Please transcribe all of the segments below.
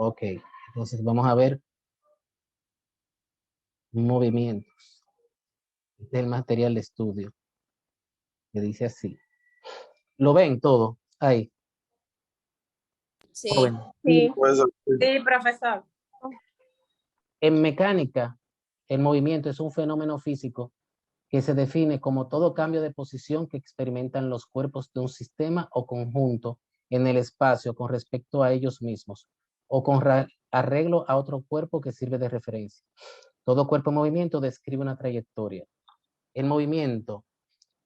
Ok, entonces vamos a ver movimientos. Este es el material de estudio, que dice así. ¿Lo ven todo? Ahí, Sí. joven. Sí, Pues, Sí, profesor. En mecánica, el movimiento es un fenómeno físico que se define como todo cambio de posición que experimentan los cuerpos de un sistema o conjunto en el espacio con respecto a ellos mismos, o con arreglo a otro cuerpo que sirve de referencia. Todo cuerpo en movimiento describe una trayectoria. El movimiento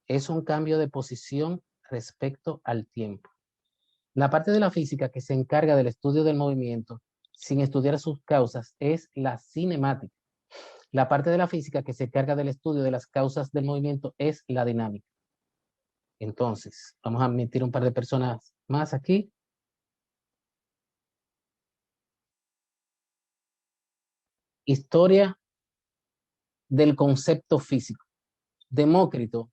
es un cambio de posición respecto al tiempo. La parte de la física que se encarga del estudio del movimiento, sin estudiar sus causas, es la cinemática. La parte de la física que se encarga del estudio de las causas del movimiento es la dinámica. Entonces, vamos a admitir un par de personas más aquí. Historia del concepto físico. Demócrito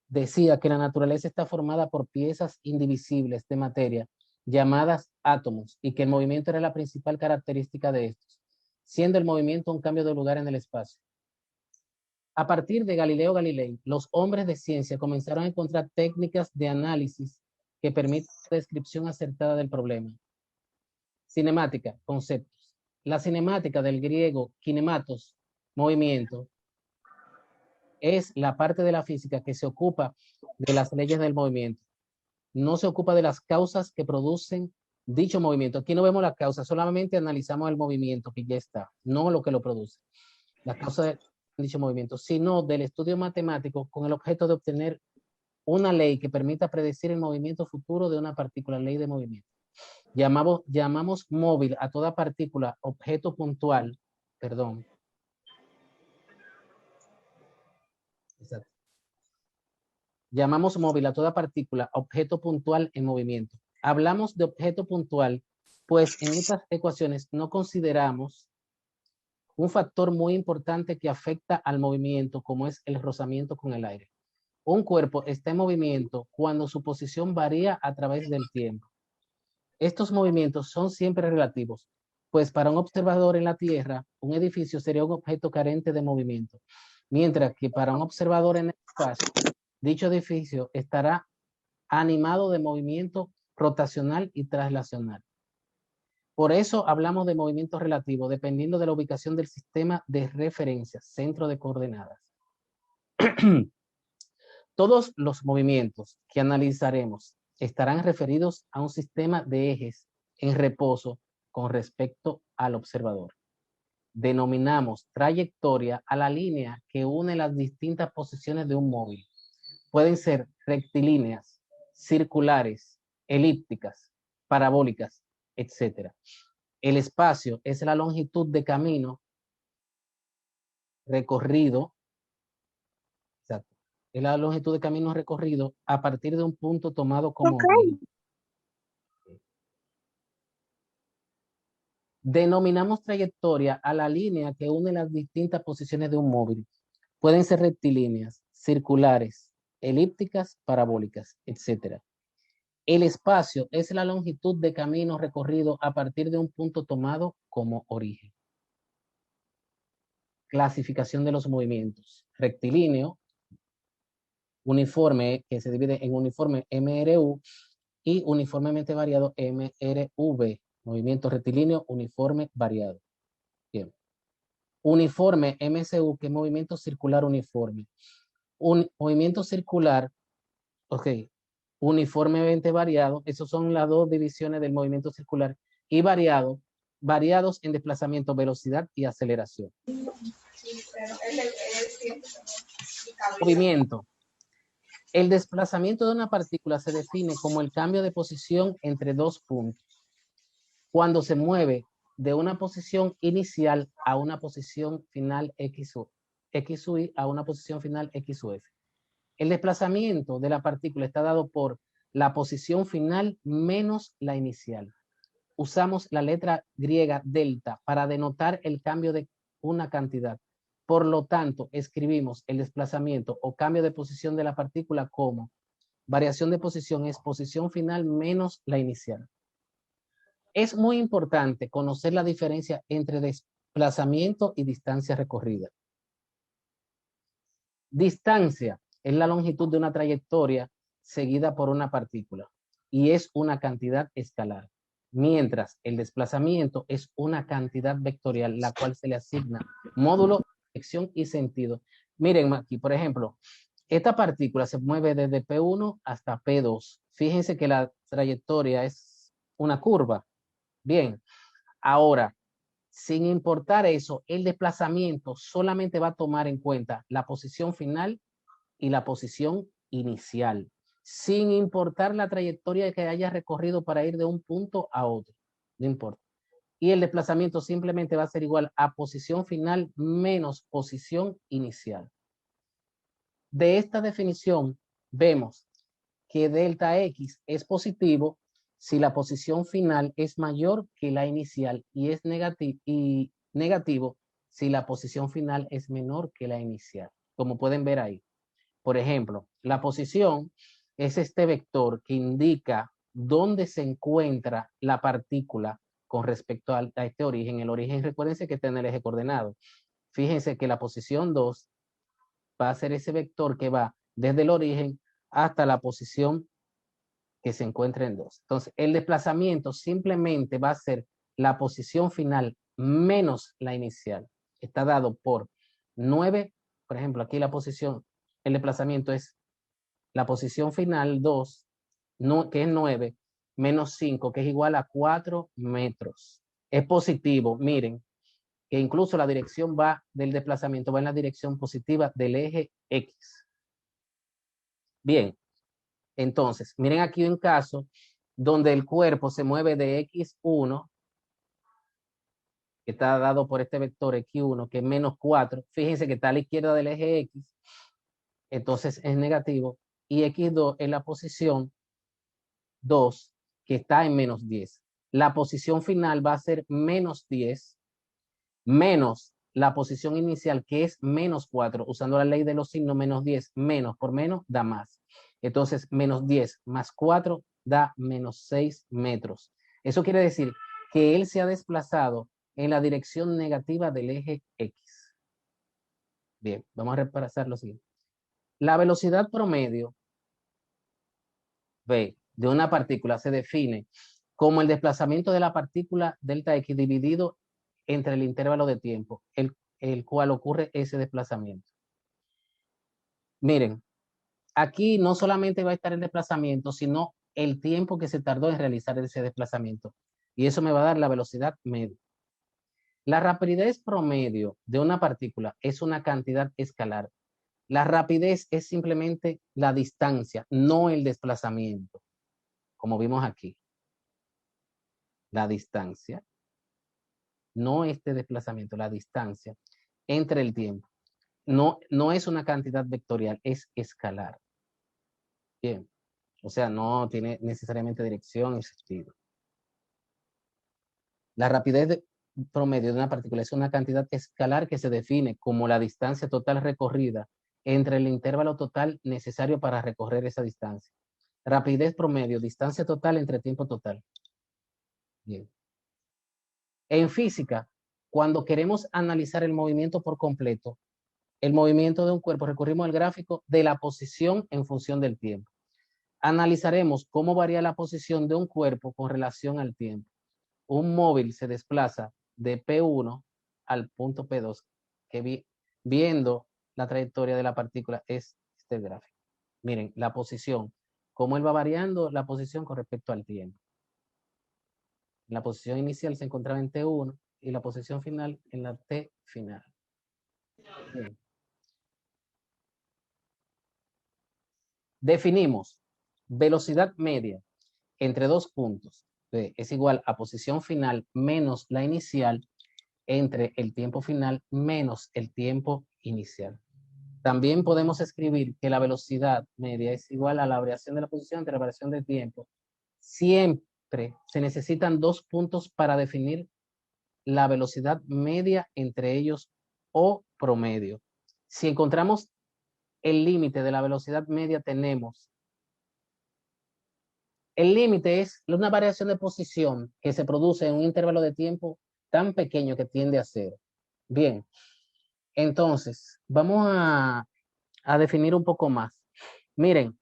decía que la naturaleza está formada por piezas indivisibles de materia llamadas átomos y que el movimiento era la principal característica de estos, siendo el movimiento un cambio de lugar en el espacio. A partir de Galileo Galilei, los hombres de ciencia comenzaron a encontrar técnicas de análisis que permiten la descripción acertada del problema. Cinemática, conceptos. La cinemática del griego kinematos, movimiento, es la parte de la física que se ocupa de las leyes del movimiento. No se ocupa de las causas que producen dicho movimiento. Aquí no vemos las causas, solamente analizamos el movimiento que ya está, no lo que lo produce. Las causas de dicho movimiento, sino del estudio matemático con el objeto de obtener una ley que permita predecir el movimiento futuro de una partícula, ley de movimiento. Llamamos móvil a toda partícula, objeto puntual, perdón. Exacto. Llamamos móvil a toda partícula, objeto puntual en movimiento. Hablamos de objeto puntual, pues en estas ecuaciones no consideramos un factor muy importante que afecta al movimiento, como es el rozamiento con el aire. Un cuerpo está en movimiento cuando su posición varía a través del tiempo. Estos movimientos son siempre relativos, pues para un observador en la Tierra, un edificio sería un objeto carente de movimiento, mientras que para un observador en el espacio, dicho edificio estará animado de movimiento rotacional y traslacional. Por eso hablamos de movimiento relativo, dependiendo de la ubicación del sistema de referencia, centro de coordenadas. Todos los movimientos que analizaremos estarán referidos a un sistema de ejes en reposo con respecto al observador. Denominamos trayectoria a la línea que une las distintas posiciones de un móvil. Pueden ser rectilíneas, circulares, elípticas, parabólicas, etc. El espacio es la longitud de camino recorrido, exacto, es la longitud de camino recorrido a partir de un punto tomado como origen. Denominamos trayectoria a la línea que une las distintas posiciones de un móvil. Pueden ser rectilíneas, circulares, elípticas, parabólicas, etc. El espacio es la longitud de camino recorrido a partir de un punto tomado como origen. Clasificación de los movimientos. Rectilíneo, uniforme, que se divide en uniforme MRU y uniformemente variado MRV. Movimiento rectilíneo, uniforme, variado. Bien. Uniforme MCU, que es movimiento circular uniforme. Un movimiento circular, ok, uniformemente variado, esas son las dos divisiones del movimiento circular, y variado, variados en desplazamiento, velocidad y aceleración. Movimiento. El desplazamiento de una partícula se define como el cambio de posición entre dos puntos, cuando se mueve de una posición inicial a una posición final X u Y a una posición final X u F. El desplazamiento de la partícula está dado por la posición final menos la inicial. Usamos la letra griega delta para denotar el cambio de una cantidad. Por lo tanto, escribimos el desplazamiento o cambio de posición de la partícula como variación de posición es posición final menos la inicial. Es muy importante conocer la diferencia entre desplazamiento y distancia recorrida. Distancia es la longitud de una trayectoria seguida por una partícula y es una cantidad escalar, mientras el desplazamiento es una cantidad vectorial, la cual se le asigna módulo, dirección y sentido. Miren aquí, por ejemplo, esta partícula se mueve desde P1 hasta P2. Fíjense que la trayectoria es una curva. Bien, ahora, sin importar eso, el desplazamiento solamente va a tomar en cuenta la posición final y la posición inicial, sin importar la trayectoria que haya recorrido para ir de un punto a otro. No importa. Y el desplazamiento simplemente va a ser igual a posición final menos posición inicial. De esta definición vemos que delta X es positivo si la posición final es mayor que la inicial y es negativo si la posición final es menor que la inicial, como pueden ver ahí. Por ejemplo, la posición es este vector que indica dónde se encuentra la partícula con respecto a este origen. El origen, recuérdense que está en el eje coordenado. Fíjense que la posición 2 va a ser ese vector que va desde el origen hasta la posición que se encuentra en 2. Entonces, el desplazamiento simplemente va a ser la posición final menos la inicial. Está dado por 9, por ejemplo, aquí la posición, el desplazamiento es la posición final 2, no, que es 9, menos 5, que es igual a 4 metros. Es positivo, miren, que incluso la dirección va del desplazamiento, va en la dirección positiva del eje X. Bien, entonces, miren aquí un caso donde el cuerpo se mueve de X1, que está dado por este vector X1, que es menos 4. Fíjense que está a la izquierda del eje X, entonces es negativo, y X2 es la posición 2, que está en menos 10. La posición final va a ser menos 10, menos la posición inicial, que es menos 4, usando la ley de los signos, menos 10, menos por menos da más. Entonces, menos 10 más 4 da menos 6 metros. Eso quiere decir que él se ha desplazado en la dirección negativa del eje X. Bien, vamos a repasar lo siguiente. La velocidad promedio V de una partícula se define como el desplazamiento de la partícula delta X dividido entre el intervalo de tiempo, el cual ocurre ese desplazamiento. Miren, aquí no solamente va a estar el desplazamiento, sino el tiempo que se tardó en realizar ese desplazamiento. Y eso me va a dar la velocidad media. La rapidez promedio de una partícula es una cantidad escalar. La rapidez es simplemente la distancia, no el desplazamiento, como vimos aquí. La distancia, no este desplazamiento, la distancia entre el tiempo. No es una cantidad vectorial, es escalar. Bien, o sea, no tiene necesariamente dirección y sentido. La rapidez promedio de una partícula es una cantidad escalar que se define como la distancia total recorrida entre el intervalo total necesario para recorrer esa distancia. Rapidez promedio, distancia total entre tiempo total. Bien. En física, cuando queremos analizar el movimiento por completo, el movimiento de un cuerpo, recurrimos al gráfico de la posición en función del tiempo. Analizaremos cómo varía la posición de un cuerpo con relación al tiempo. Un móvil se desplaza de P1 al punto P2, que viendo la trayectoria de la partícula es este gráfico. Miren, la posición, cómo él va variando la posición con respecto al tiempo. La posición inicial se encontraba en T1 y la posición final en la T final. Bien. Definimos velocidad media entre dos puntos. Es igual a posición final menos la inicial entre el tiempo final menos el tiempo inicial. También podemos escribir que la velocidad media es igual a la variación de la posición entre la variación del tiempo. Siempre se necesitan dos puntos para definir la velocidad media entre ellos o promedio. Si encontramos el límite de la velocidad media, tenemos El límite es una variación de posición que se produce en un intervalo de tiempo tan pequeño que tiende a cero. Bien, entonces, vamos a definir un poco más. Miren,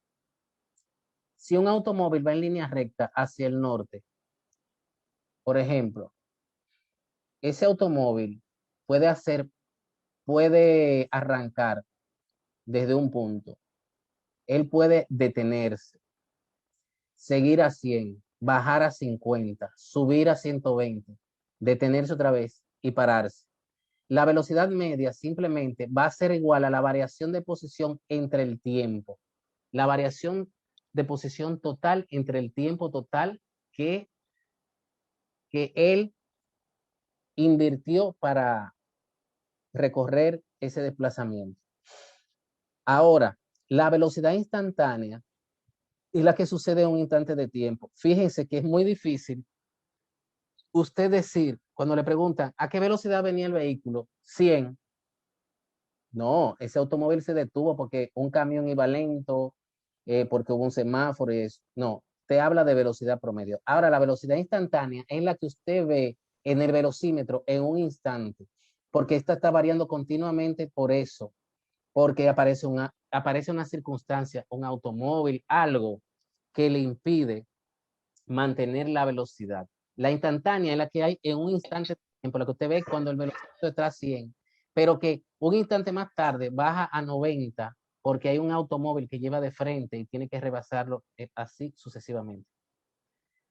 si un automóvil va en línea recta hacia el norte, por ejemplo, ese automóvil puede arrancar desde un punto. Él puede detenerse, seguir a 100, bajar a 50, subir a 120, detenerse otra vez y pararse. La velocidad media simplemente va a ser igual a la variación de posición entre el tiempo. La variación de posición total entre el tiempo total que él invirtió para recorrer ese desplazamiento. Ahora, la velocidad instantánea es la que sucede en un instante de tiempo. Fíjense que es muy difícil usted decir, cuando le preguntan, ¿a qué velocidad venía el vehículo? 100. No, ese automóvil se detuvo porque un camión iba lento, porque hubo un semáforo y eso. No, te habla de velocidad promedio. Ahora, la velocidad instantánea es la que usted ve en el velocímetro en un instante, porque esta está variando continuamente por eso, porque aparece una circunstancia, un automóvil, algo que le impide mantener la velocidad. La instantánea es la que hay en un instante, por lo que usted ve cuando el velocímetro está a 100, pero que un instante más tarde baja a 90 porque hay un automóvil que lleva de frente y tiene que rebasarlo así sucesivamente.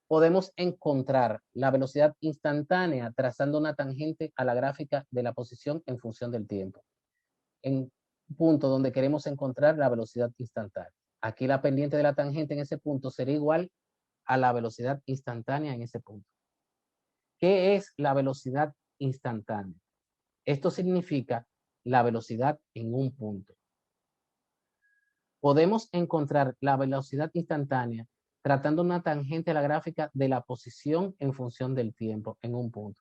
Podemos encontrar la velocidad instantánea trazando una tangente a la gráfica de la posición en función del tiempo. En un punto donde queremos encontrar la velocidad instantánea. Aquí la pendiente de la tangente en ese punto sería igual a la velocidad instantánea en ese punto. ¿Qué es la velocidad instantánea? Esto significa la velocidad en un punto. Podemos encontrar la velocidad instantánea tratando una tangente a la gráfica de la posición en función del tiempo en un punto.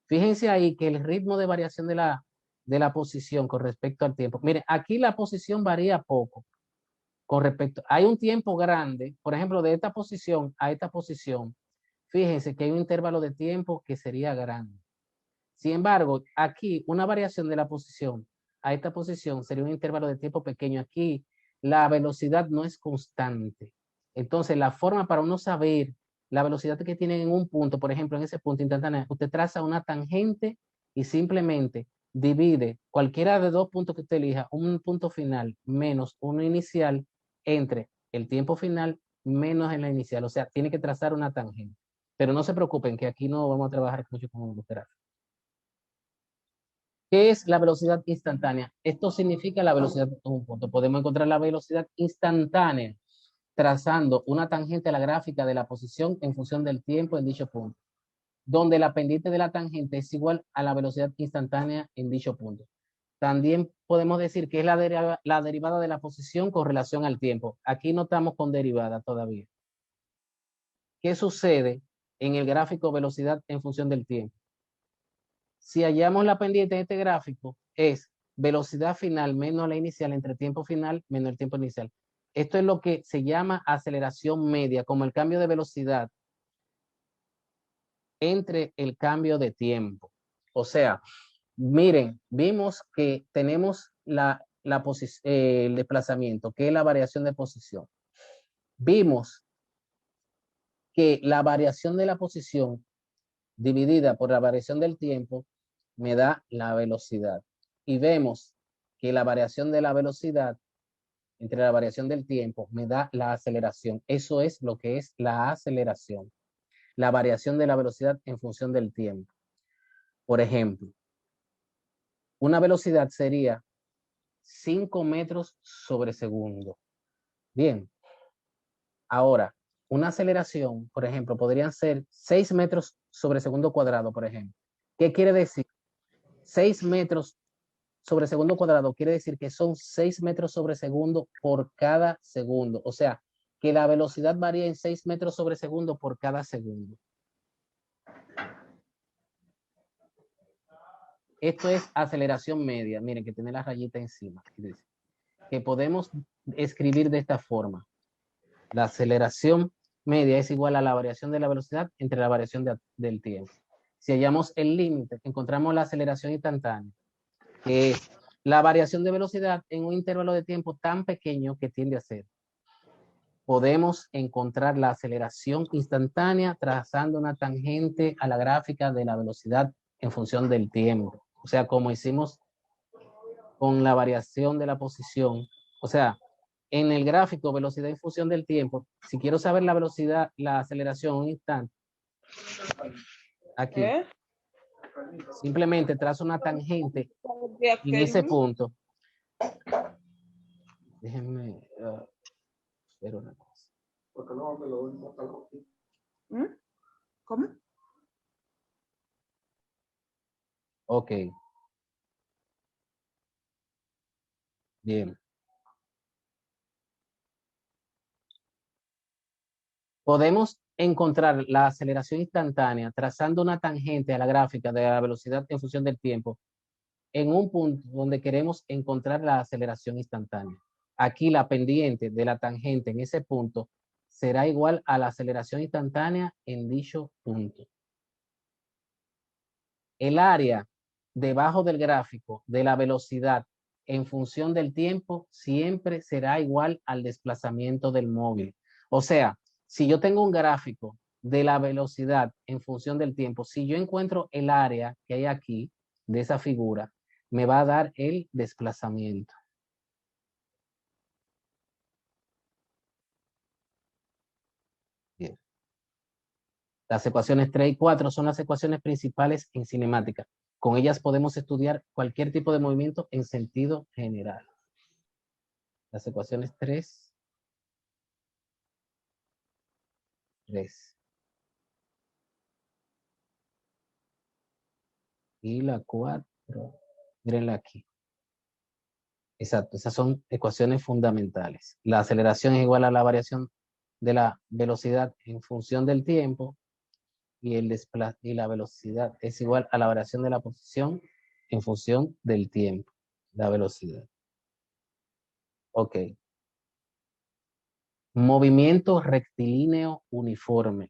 Fíjense ahí que el ritmo de variación de la posición con respecto al tiempo. Mire, aquí la posición varía poco con respecto. Hay un tiempo grande, por ejemplo, de esta posición a esta posición. Fíjense que hay un intervalo de tiempo que sería grande. Sin embargo, aquí una variación de la posición a esta posición sería un intervalo de tiempo pequeño. Aquí la velocidad no es constante. Entonces, la forma para uno saber la velocidad que tienen en un punto, por ejemplo, en ese punto instantáneo, usted traza una tangente y simplemente divide cualquiera de dos puntos que usted elija, un punto final menos uno inicial, entre el tiempo final menos en la inicial. O sea, tiene que trazar una tangente. Pero no se preocupen, que aquí no vamos a trabajar mucho con los gráficos. ¿Qué es la velocidad instantánea? Esto significa la velocidad de un punto. Podemos encontrar la velocidad instantánea trazando una tangente a la gráfica de la posición en función del tiempo en dicho punto, donde la pendiente de la tangente es igual a la velocidad instantánea en dicho punto. También podemos decir que es la derivada de la posición con relación al tiempo. Aquí no estamos con derivada todavía. ¿Qué sucede en el gráfico velocidad en función del tiempo? Si hallamos la pendiente de este gráfico, es velocidad final menos la inicial entre tiempo final menos el tiempo inicial. Esto es lo que se llama aceleración media, como el cambio de velocidad entre el cambio de tiempo. O sea, miren, vimos que tenemos el desplazamiento, que es la variación de posición. Vimos que la variación de la posición dividida por la variación del tiempo me da la velocidad. Y vemos que la variación de la velocidad entre la variación del tiempo me da la aceleración. Eso es lo que es la aceleración. La variación de la velocidad en función del tiempo. Por ejemplo, una velocidad sería 5 metros sobre segundo. Bien, ahora, una aceleración, por ejemplo, podrían ser 6 metros sobre segundo cuadrado, por ejemplo. ¿Qué quiere decir? 6 metros sobre segundo cuadrado quiere decir que son 6 metros sobre segundo por cada segundo. O sea, que la velocidad varía en 6 metros sobre segundo por cada segundo. Esto es aceleración media. Miren que tiene la rayita encima. Que podemos escribir de esta forma. La aceleración media es igual a la variación de la velocidad entre la variación del tiempo. Si hallamos el límite, encontramos la aceleración instantánea, que es la variación de velocidad en un intervalo de tiempo tan pequeño que tiende a cero. Podemos encontrar la aceleración instantánea trazando una tangente a la gráfica de la velocidad en función del tiempo. O sea, como hicimos con la variación de la posición. O sea, en el gráfico velocidad en función del tiempo, si quiero saber la velocidad, la aceleración en un instante, aquí, simplemente trazo una tangente en ese punto. Déjenme ver una cosa. ¿Cómo? Ok. Bien. Podemos encontrar la aceleración instantánea trazando una tangente a la gráfica de la velocidad en función del tiempo en un punto donde queremos encontrar la aceleración instantánea. Aquí la pendiente de la tangente en ese punto será igual a la aceleración instantánea en dicho punto. El área debajo del gráfico de la velocidad en función del tiempo siempre será igual al desplazamiento del móvil. O sea, si yo tengo un gráfico de la velocidad en función del tiempo, si yo encuentro el área que hay aquí de esa figura, me va a dar el desplazamiento. Bien. Las ecuaciones 3 y 4 son las ecuaciones principales en cinemática. Con ellas podemos estudiar cualquier tipo de movimiento en sentido general. Las ecuaciones 3. Y la 4. Mírenla aquí. Exacto, esas son ecuaciones fundamentales. La aceleración es igual a la variación de la velocidad en función del tiempo y la velocidad es igual a la variación de la posición en función del tiempo, la velocidad. Ok. Movimiento rectilíneo uniforme.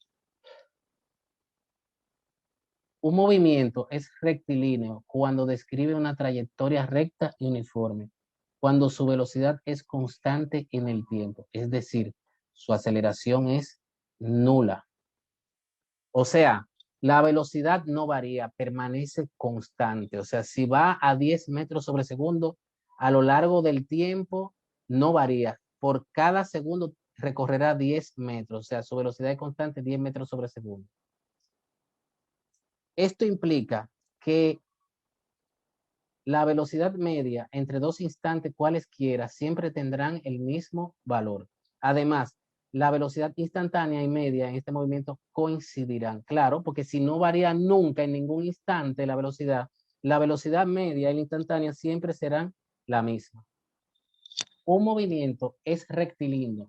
Un movimiento es rectilíneo cuando describe una trayectoria recta y uniforme, cuando su velocidad es constante en el tiempo, es decir, su aceleración es nula. O sea, la velocidad no varía, permanece constante. O sea, si va a 10 metros sobre segundo, a lo largo del tiempo no varía. Por cada segundo recorrerá 10 metros. O sea, su velocidad es constante 10 metros sobre segundo. Esto implica que la velocidad media entre dos instantes cualesquiera siempre tendrán el mismo valor. Además, la velocidad instantánea y media en este movimiento coincidirán. Claro, porque si no varía nunca en ningún instante la velocidad media y la instantánea siempre serán la misma. Un movimiento es rectilíneo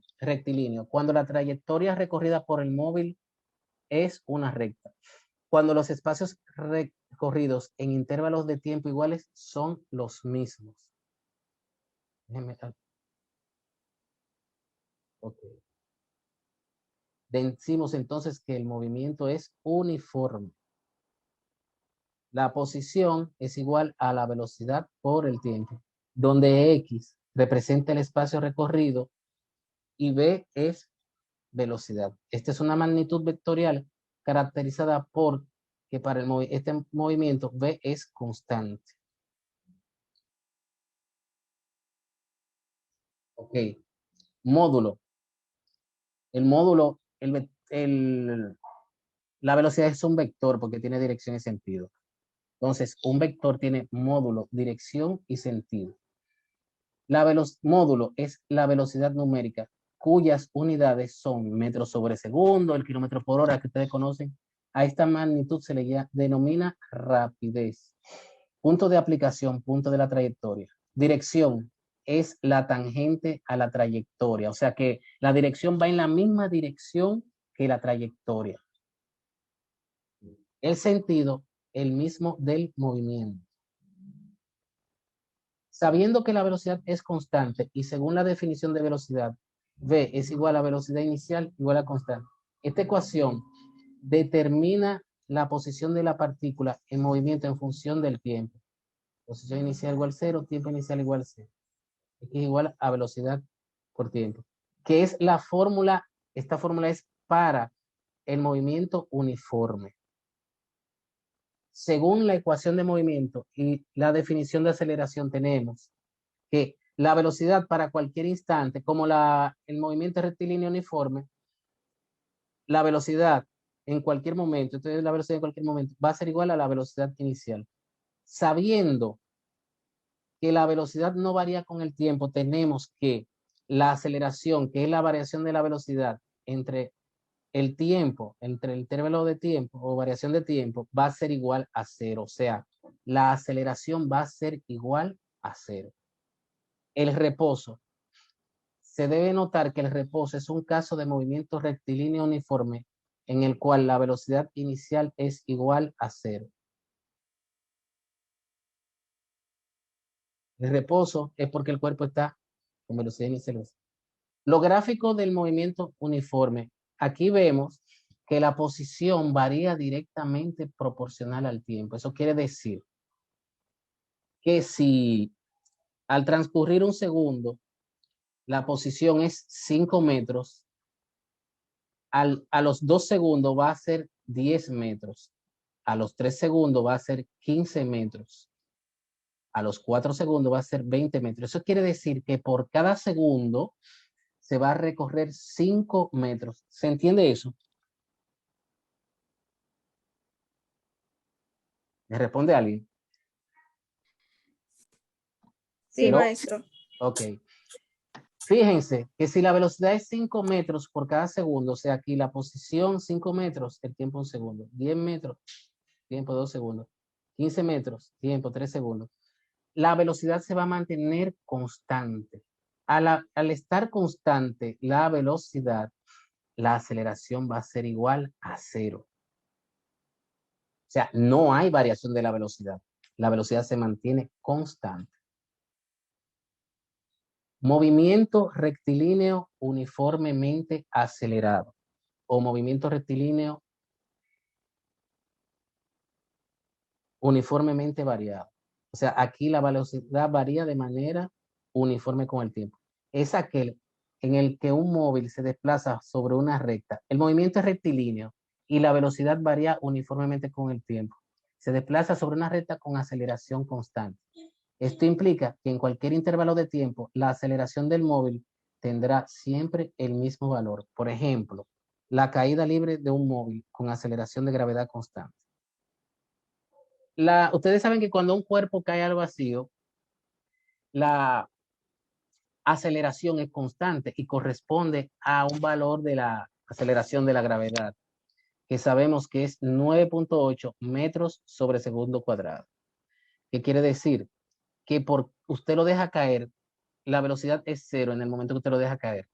cuando la trayectoria recorrida por el móvil es una recta. Cuando los espacios recorridos en intervalos de tiempo iguales son los mismos. Okay. Decimos entonces que el movimiento es uniforme. La posición es igual a la velocidad por el tiempo, donde X representa el espacio recorrido y B es velocidad. Esta es una magnitud vectorial caracterizada por que para este movimiento V es constante. Ok. Módulo. El módulo, la velocidad es un vector porque tiene dirección y sentido. Entonces, un vector tiene módulo, dirección y sentido. Módulo es la velocidad numérica, cuyas unidades son metros sobre segundo, el kilómetro por hora que ustedes conocen. A esta magnitud se le denomina rapidez. Punto de aplicación, punto de la trayectoria. Dirección es la tangente a la trayectoria, o sea que la dirección va en la misma dirección que la trayectoria. El sentido, el mismo del movimiento. Sabiendo que la velocidad es constante y según la definición de velocidad, V es igual a velocidad inicial igual a constante. Esta ecuación determina la posición de la partícula en movimiento en función del tiempo. Posición inicial igual 0, tiempo inicial igual 0. X es igual a velocidad por tiempo. ¿Qué es la fórmula? Esta fórmula es para el movimiento uniforme. Según la ecuación de movimiento y la definición de aceleración, tenemos que la velocidad para cualquier instante, como el movimiento rectilíneo uniforme, la velocidad en cualquier momento, entonces la velocidad en cualquier momento va a ser igual a la velocidad inicial. Sabiendo que la velocidad no varía con el tiempo, tenemos que la aceleración, que es la variación de la velocidad entre el tiempo, entre el intervalo de tiempo o variación de tiempo, va a ser igual a 0. O sea, la aceleración va a ser igual a 0. El reposo. Se debe notar que el reposo es un caso de movimiento rectilíneo uniforme en el cual la velocidad inicial es igual a 0. El reposo es porque el cuerpo está con velocidad inicial. Los gráficos del movimiento uniforme. Aquí vemos que la posición varía directamente proporcional al tiempo. Eso quiere decir que si al transcurrir un segundo la posición es 5 metros, a los 2 segundos va a ser 10 metros, a los 3 segundos va a ser 15 metros, a los 4 segundos va a ser 20 metros. Eso quiere decir que por cada segundo se va a recorrer 5 metros. ¿Se entiende eso? ¿Me responde alguien? Sí, ¿No? maestro. Ok. Fíjense que si la velocidad es 5 metros por cada segundo, o sea, aquí la posición 5 metros, el tiempo 1 segundo. 10 metros, tiempo 2 segundos. 15 metros, tiempo 3 segundos. La velocidad se va a mantener constante. Al estar constante la velocidad, la aceleración va a ser igual a 0. O sea, no hay variación de la velocidad. La velocidad se mantiene constante. Movimiento rectilíneo uniformemente acelerado o movimiento rectilíneo uniformemente variado. O sea, aquí la velocidad varía de manera uniforme con el tiempo. Es aquel en el que un móvil se desplaza sobre una recta. El movimiento es rectilíneo y la velocidad varía uniformemente con el tiempo. Se desplaza sobre una recta con aceleración constante. Esto implica que en cualquier intervalo de tiempo, la aceleración del móvil tendrá siempre el mismo valor. Por ejemplo, la caída libre de un móvil con aceleración de gravedad constante. Ustedes saben que cuando un cuerpo cae al vacío, la aceleración es constante y corresponde a un valor de la aceleración de la gravedad, que sabemos que es 9.8 metros sobre segundo cuadrado. ¿Qué quiere decir? Que por usted lo deja caer, la velocidad es 0 en el momento que usted lo deja caer,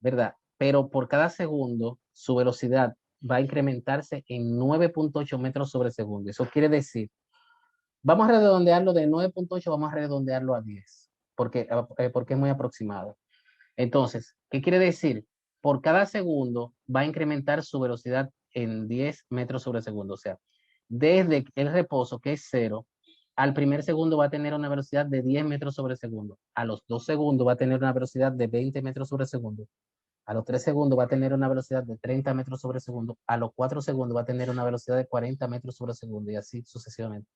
¿verdad? Pero por cada segundo, su velocidad va a incrementarse en 9.8 metros sobre segundo. Eso quiere decir, vamos a redondearlo de 9.8, vamos a redondearlo a 10, porque es muy aproximado. Entonces, ¿qué quiere decir? Por cada segundo va a incrementar su velocidad en 10 metros sobre segundo. O sea, desde el reposo, que es 0, al primer segundo va a tener una velocidad de 10 metros sobre segundo. A los 2 segundos va a tener una velocidad de 20 metros sobre segundo. A los 3 segundos va a tener una velocidad de 30 metros sobre segundo. A los 4 segundos va a tener una velocidad de 40 metros sobre segundo y así sucesivamente.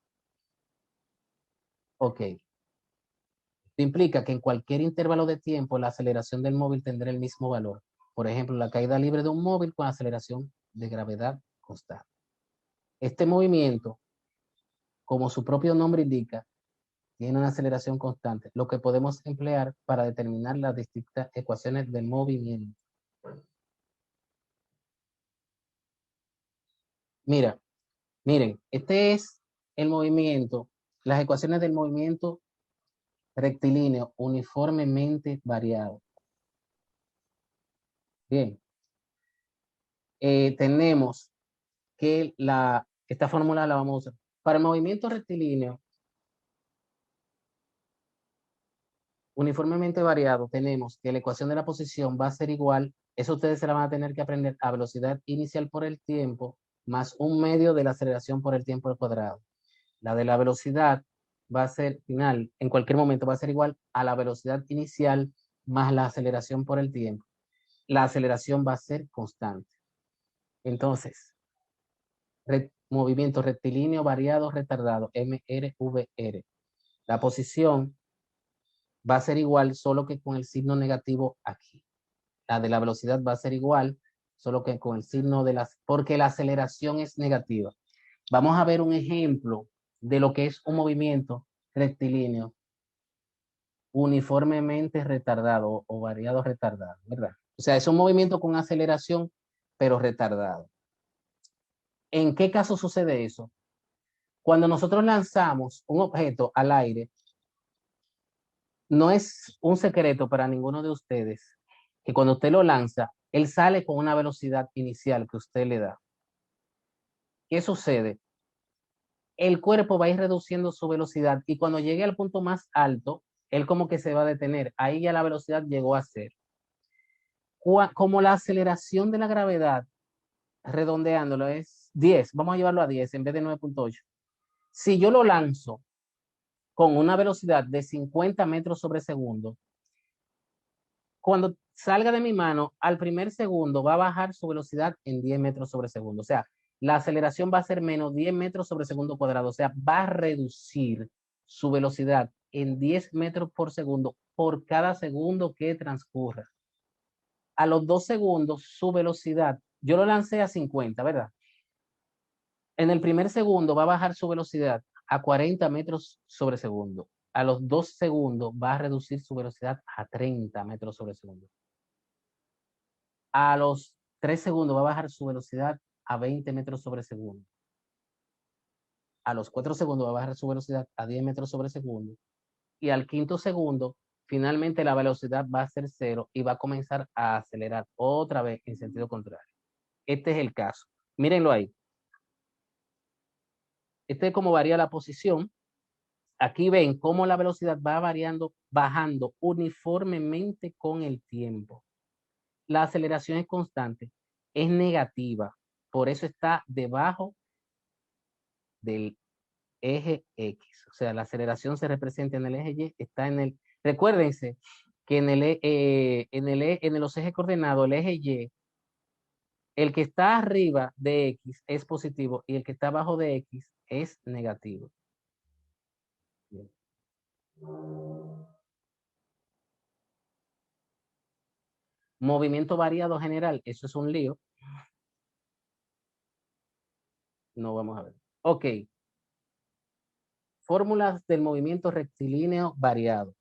Ok. Esto implica que en cualquier intervalo de tiempo la aceleración del móvil tendrá el mismo valor. Por ejemplo, la caída libre de un móvil con aceleración de gravedad constante. Este movimiento, como su propio nombre indica, tiene una aceleración constante, lo que podemos emplear para determinar las distintas ecuaciones del movimiento. Mira, miren, este es el movimiento, las ecuaciones del movimiento rectilíneo uniformemente variado. Bien, tenemos que esta fórmula la vamos a usar. Para el movimiento rectilíneo uniformemente variado, tenemos que la ecuación de la posición va a ser igual, Eso ustedes se la van a tener que aprender a velocidad inicial por el tiempo más un medio de la aceleración por el tiempo al cuadrado. La de la velocidad va a ser final, en cualquier momento va a ser igual a la velocidad inicial más la aceleración por el tiempo. La aceleración va a ser constante. Entonces, movimiento rectilíneo variado retardado, MRVR. La posición va a ser igual, solo que con el signo negativo aquí. La de la velocidad va a ser igual, solo que con el signo de las, porque la aceleración es negativa. Vamos a ver un ejemplo de lo que es un movimiento rectilíneo uniformemente retardado o variado retardado, ¿verdad? O sea, es un movimiento con aceleración, pero retardado. ¿En qué caso sucede eso? Cuando nosotros lanzamos un objeto al aire, no es un secreto para ninguno de ustedes que cuando usted lo lanza, él sale con una velocidad inicial que usted le da. ¿Qué sucede? El cuerpo va a ir reduciendo su velocidad y cuando llegue al punto más alto, él como que se va a detener. Ahí ya la velocidad llegó a cero. Como la aceleración de la gravedad, redondeándolo, es 10, vamos a llevarlo a 10 en vez de 9.8. Si yo lo lanzo con una velocidad de 50 metros sobre segundo, cuando salga de mi mano, al primer segundo va a bajar su velocidad en 10 metros sobre segundo. O sea, la aceleración va a ser menos 10 metros sobre segundo cuadrado. O sea, va a reducir su velocidad en 10 metros por segundo por cada segundo que transcurra. A los 2 segundos, su velocidad, yo lo lancé a 50, ¿verdad? En el primer segundo va a bajar su velocidad a 40 metros sobre segundo. A los 2 segundos va a reducir su velocidad a 30 metros sobre segundo. A los 3 segundos va a bajar su velocidad a 20 metros sobre segundo. A los 4 segundos va a bajar su velocidad a 10 metros sobre segundo. Y al quinto segundo, finalmente la velocidad va a ser cero y va a comenzar a acelerar otra vez en sentido contrario. Este es el caso. Mírenlo ahí. Este es cómo varía la posición. Aquí ven cómo la velocidad va variando, bajando uniformemente con el tiempo. La aceleración es constante, es negativa, por eso está debajo del eje X. O sea, la aceleración se representa en el eje Y, está en el, recuérdense que en los ejes coordenados, el eje Y, el que está arriba de X es positivo y el que está abajo de X es negativo. Bien. Movimiento variado general, eso es un lío. No vamos a ver. Ok. Fórmulas del movimiento rectilíneo variado.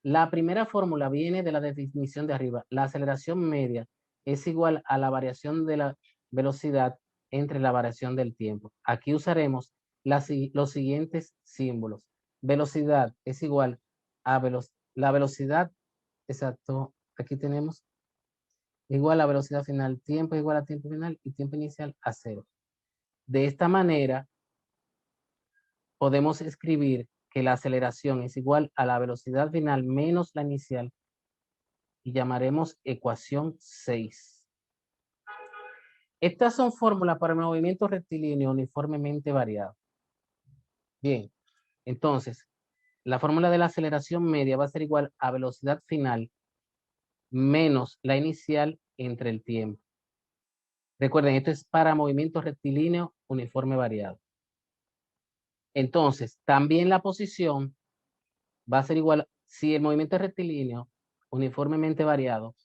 La primera fórmula viene de la definición de arriba. La aceleración media es igual a la variación de la velocidad entre la variación del tiempo. Aquí usaremos los siguientes símbolos. Velocidad es igual a la velocidad, exacto, aquí tenemos igual a velocidad final, tiempo igual a tiempo final y tiempo inicial a cero. De esta manera, podemos escribir que la aceleración es igual a la velocidad final menos la inicial y llamaremos ecuación 6. Estas son fórmulas para el movimiento rectilíneo uniformemente variado. Bien, entonces, la fórmula de la aceleración media va a ser igual a velocidad final menos la inicial entre el tiempo. Recuerden, esto es para movimiento rectilíneo uniforme variado. Entonces, también la posición va a ser igual, si el movimiento es rectilíneo uniformemente variado,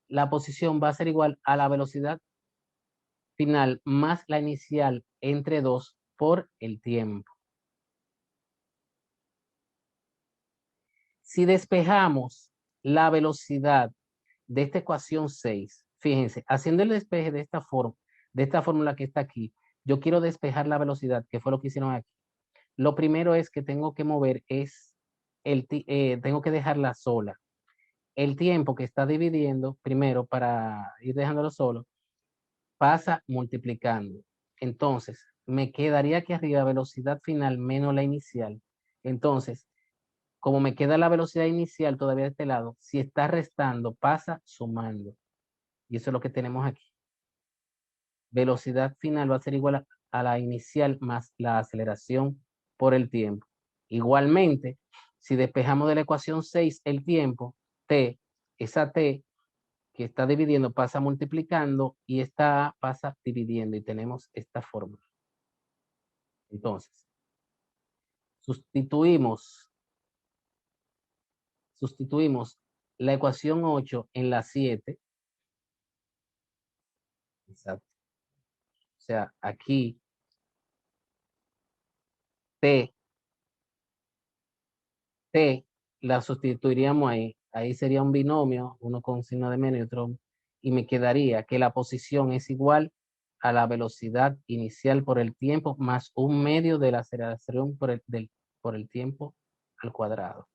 la posición va a ser igual a la velocidad final más la inicial entre 2 por el tiempo. Si despejamos la velocidad de esta ecuación 6, fíjense, haciendo el despeje de esta fórmula que está aquí, yo quiero despejar la velocidad, que fue lo que hicieron aquí. Lo primero es que tengo que mover tengo que dejarla sola. El tiempo que está dividiendo, primero para ir dejándolo solo, pasa multiplicando. Entonces, me quedaría aquí arriba velocidad final menos la inicial. Entonces, como me queda la velocidad inicial todavía de este lado, si está restando, pasa sumando. Y eso es lo que tenemos aquí. Velocidad final va a ser igual a la inicial más la aceleración por el tiempo. Igualmente, si despejamos de la ecuación 6 el tiempo, t, esa t que está dividiendo pasa multiplicando y esta a pasa dividiendo y tenemos esta fórmula. Entonces, sustituimos la ecuación 8 en la 7. Exacto. O sea, aquí t la sustituiríamos ahí. Ahí sería un binomio, uno con signo de menos y otro, y me quedaría que la posición es igual a la velocidad inicial por el tiempo más un medio de la aceleración por el tiempo al cuadrado.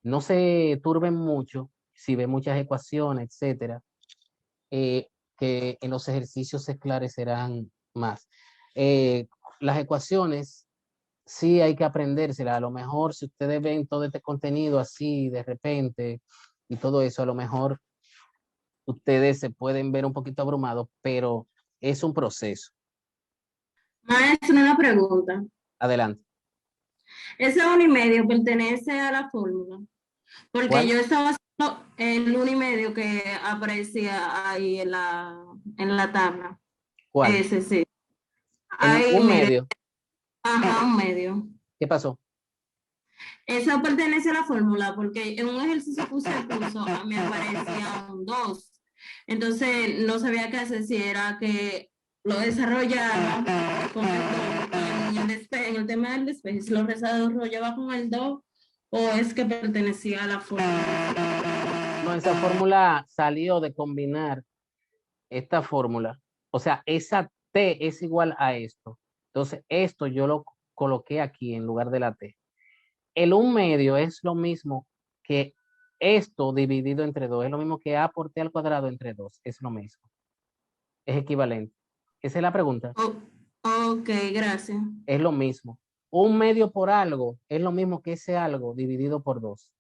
No se turben mucho si ven muchas ecuaciones, etcétera, que en los ejercicios se esclarecerán más. Las ecuaciones sí hay que aprendérselas. A lo mejor si ustedes ven todo este contenido así de repente y todo eso, a lo mejor ustedes se pueden ver un poquito abrumados, pero es un proceso. Maestro, una pregunta. Adelante. ¿Ese 1,5 pertenece a la fórmula? Porque ¿Cuál? yo estaba haciendo el 1,5 que aparecía ahí en la tabla. ¿Cuál? Ese sí. En Ahí, un mire, medio. ajá, un medio. ¿Qué pasó? Eso pertenece a la fórmula porque en un ejercicio que usted puso me aparecía un 2. Entonces no sabía qué hacer, si era que lo desarrollaba con el 2, en el tema del despeje, si lo desarrollaba con el 2 o es que pertenecía a la fórmula. No, esa fórmula salió de combinar esta fórmula. O sea, esa T es igual a esto. Entonces, esto yo lo coloqué aquí en lugar de la T. El un medio es lo mismo que esto dividido entre 2. Es lo mismo que A por T al cuadrado entre 2. Es lo mismo. Es equivalente. Esa es la pregunta. Oh, ok, gracias. Es lo mismo. Un medio por algo es lo mismo que ese algo dividido por 2.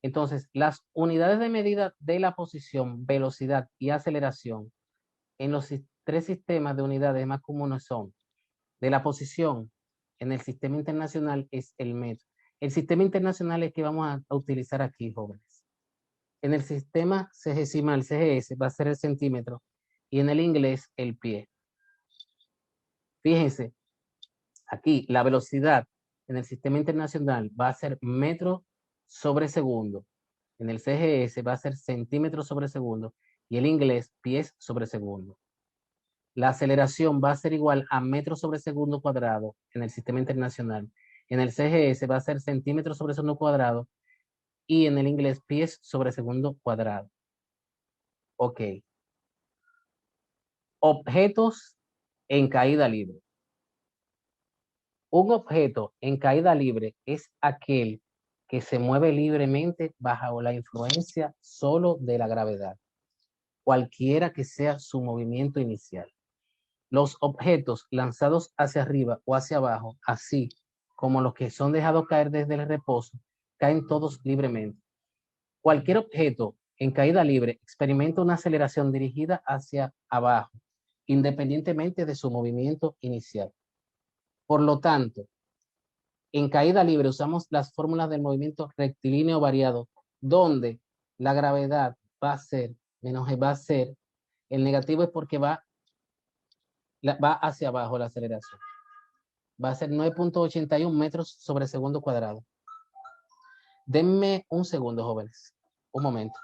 Entonces, las unidades de medida de la posición, velocidad y aceleración en los tres sistemas de unidades más comunes son de la posición en el sistema internacional es el metro. El sistema internacional es que vamos a utilizar aquí, jóvenes. En el sistema sexagesimal, CGS, va a ser el centímetro y en el inglés el pie. Fíjense, aquí la velocidad en el sistema internacional va a ser metro sobre segundo. En el CGS va a ser centímetros sobre segundo y el inglés pies sobre segundo. La aceleración va a ser igual a metros sobre segundo cuadrado en el sistema internacional. En el CGS va a ser centímetros sobre segundo cuadrado y en el inglés pies sobre segundo cuadrado. Ok. Objetos en caída libre. Un objeto en caída libre es aquel que se mueve libremente bajo la influencia solo de la gravedad, cualquiera que sea su movimiento inicial. Los objetos lanzados hacia arriba o hacia abajo, así como los que son dejados caer desde el reposo, caen todos libremente. Cualquier objeto en caída libre experimenta una aceleración dirigida hacia abajo, independientemente de su movimiento inicial. Por lo tanto, en caída libre usamos las fórmulas del movimiento rectilíneo variado, donde la gravedad va a ser, menos G va a ser, el negativo es porque va hacia abajo la aceleración. Va a ser 9.81 metros sobre segundo cuadrado. Denme un segundo, jóvenes. Un momento.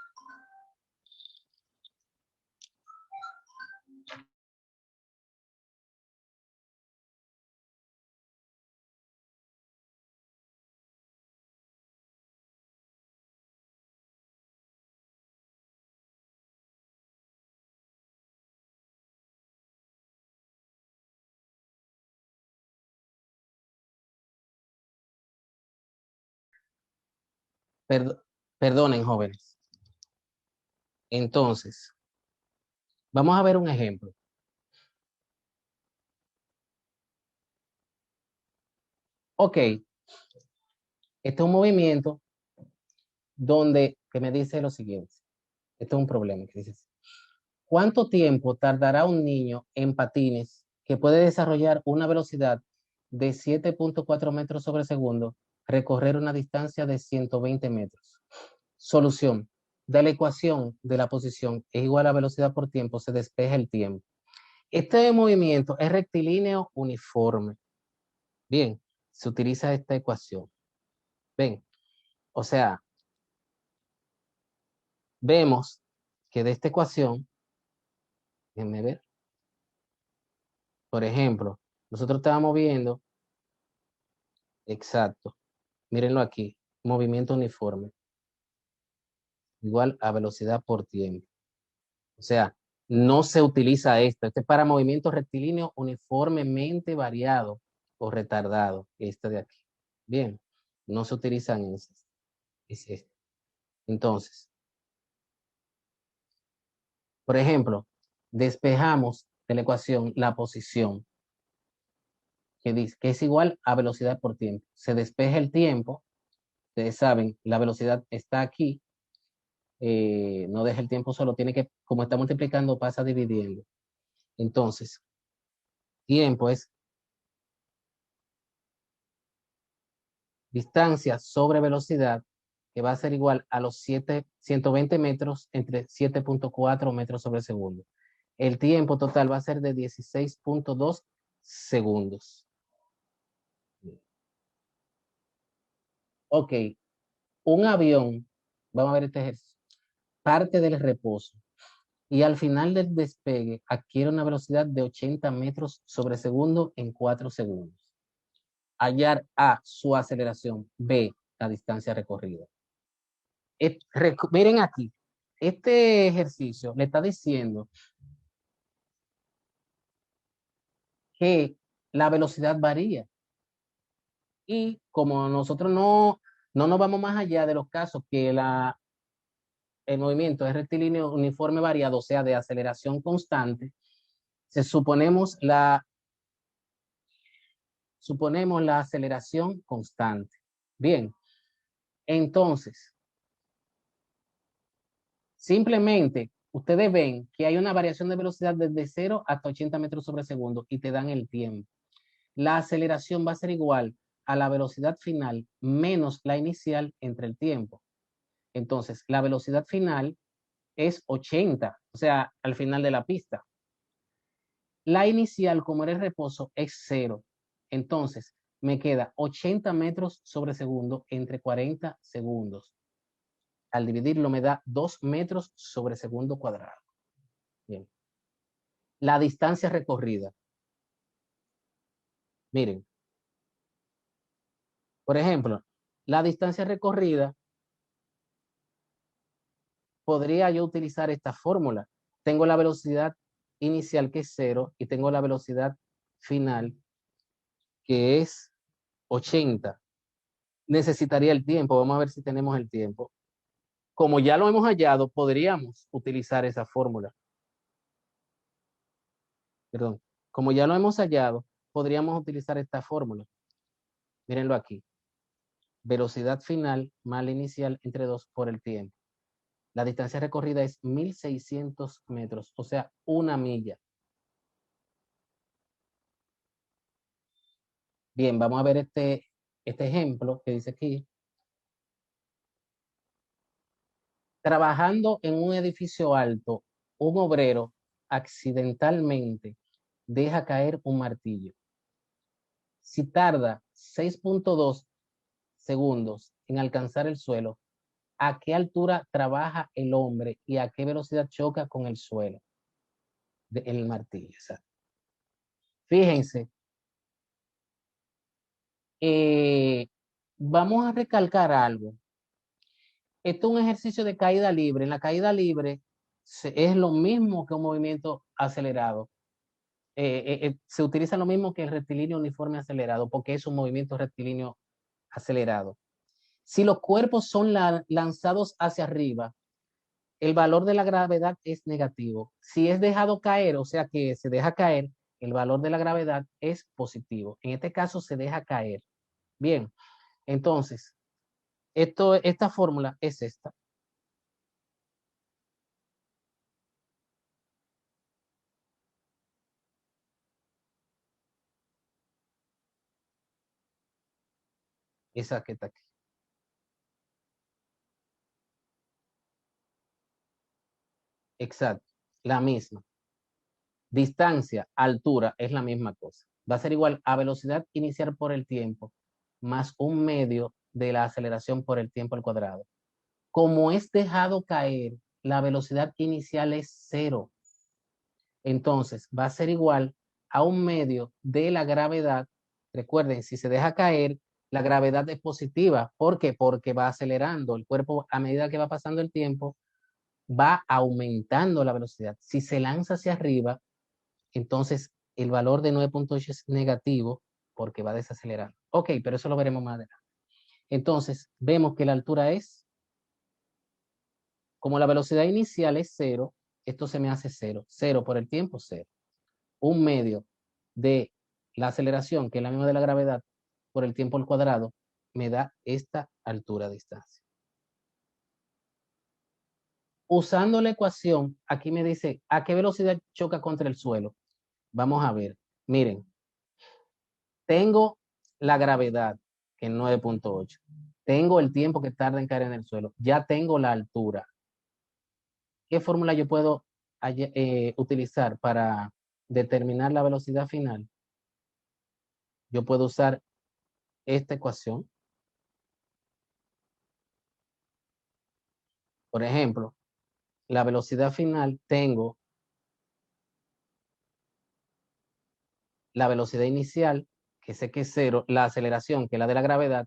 Perdonen, jóvenes. Entonces, vamos a ver un ejemplo. Ok, este es un movimiento donde que me dice lo siguiente. Esto es un problema que dice así. ¿Cuánto tiempo tardará un niño en patines que puede desarrollar una velocidad de 7.4 metros sobre segundo, recorrer una distancia de 120 metros? Solución. De la ecuación de la posición es igual a velocidad por tiempo, se despeja el tiempo. Este movimiento es rectilíneo uniforme. Bien, se utiliza esta ecuación. Ven, o sea, vemos que de esta ecuación, déjenme ver, por ejemplo, nosotros estábamos viendo, exacto, mírenlo aquí, movimiento uniforme, igual a velocidad por tiempo. O sea, no se utiliza esto. Este es para movimiento rectilíneo uniformemente variado o retardado, este de aquí. Bien, no se utilizan esos. Es este. Entonces, por ejemplo, despejamos de la ecuación la posición que dice que es igual a velocidad por tiempo. Se despeja el tiempo. Ustedes saben, la velocidad está aquí. No deja el tiempo solo. Tiene que, como está multiplicando, pasa dividiendo. Entonces, tiempo es distancia sobre velocidad, que va a ser igual a los 120 metros entre 7.4 metros sobre segundo. El tiempo total va a ser de 16.2 segundos. Ok, un avión, vamos a ver este ejercicio, parte del reposo y al final del despegue adquiere una velocidad de 80 metros sobre segundo en 4 segundos. Hallar A, su aceleración, B, la distancia recorrida. Miren aquí, este ejercicio le está diciendo que la velocidad varía y como nosotros no nos vamos más allá de los casos que el movimiento es rectilíneo uniforme variado, o sea, de aceleración constante, suponemos la aceleración constante. Bien, entonces, simplemente ustedes ven que hay una variación de velocidad desde 0 hasta 80 metros sobre segundo y te dan el tiempo. La aceleración va a ser igual a la velocidad final menos la inicial entre el tiempo. Entonces, la velocidad final es 80, o sea, al final de la pista. La inicial, como era el reposo, es 0. Entonces, me queda 80 metros sobre segundo entre 40 segundos. Al dividirlo me da 2 metros sobre segundo cuadrado. Bien. La distancia recorrida. Miren, por ejemplo, la distancia recorrida podría yo utilizar esta fórmula. Tengo la velocidad inicial que es 0 y tengo la velocidad final que es 80. Necesitaría el tiempo. Vamos a ver si tenemos el tiempo. Como ya lo hemos hallado, podríamos utilizar esa fórmula. Perdón. Como ya lo hemos hallado, podríamos utilizar esta fórmula. Mírenlo aquí. Velocidad final más la inicial entre 2 por el tiempo. La distancia recorrida es 1600 metros, o sea, 1 milla. Bien, vamos a ver este ejemplo que dice aquí. Trabajando en un edificio alto, un obrero accidentalmente deja caer un martillo. Si tarda 6.2 segundos en alcanzar el suelo, ¿a qué altura trabaja el hombre y a qué velocidad choca con el suelo? El martillo. Exacto. Fíjense, eh, vamos a recalcar algo. Esto es un ejercicio de caída libre. En la caída libre es lo mismo que un movimiento acelerado. Se utiliza lo mismo que el rectilíneo uniforme acelerado, porque es un movimiento rectilíneo acelerado. Si los cuerpos son lanzados hacia arriba, el valor de la gravedad es negativo. Si es dejado caer, o sea que se deja caer, el valor de la gravedad es positivo. En este caso se deja caer. Bien, entonces, esta fórmula es esta. Esa que está aquí. Exacto, la misma. Distancia, altura, es la misma cosa. Va a ser igual a velocidad inicial por el tiempo más un medio de la aceleración por el tiempo al cuadrado. Como es dejado caer, la velocidad inicial es 0. Entonces, va a ser igual a un medio de la gravedad. Recuerden, si se deja caer, la gravedad es positiva. ¿Por qué? Porque va acelerando. El cuerpo, a medida que va pasando el tiempo, va aumentando la velocidad. Si se lanza hacia arriba, entonces el valor de 9.8 es negativo porque va desacelerando. Ok, pero eso lo veremos más adelante. Entonces, vemos que la altura es, como la velocidad inicial es 0, esto se me hace 0. 0 por el tiempo, 0. Un medio de la aceleración, que es la misma de la gravedad, por el tiempo al cuadrado, me da esta altura a distancia. Usando la ecuación, aquí me dice, ¿a qué velocidad choca contra el suelo? Vamos a ver. Miren, tengo la gravedad, que es 9.8. Tengo el tiempo que tarda en caer en el suelo. Ya tengo la altura. ¿Qué fórmula yo puedo utilizar para determinar la velocidad final? Yo puedo usar esta ecuación. Por ejemplo, la velocidad final, tengo la velocidad inicial, que sé que es 0, la aceleración, que es la de la gravedad,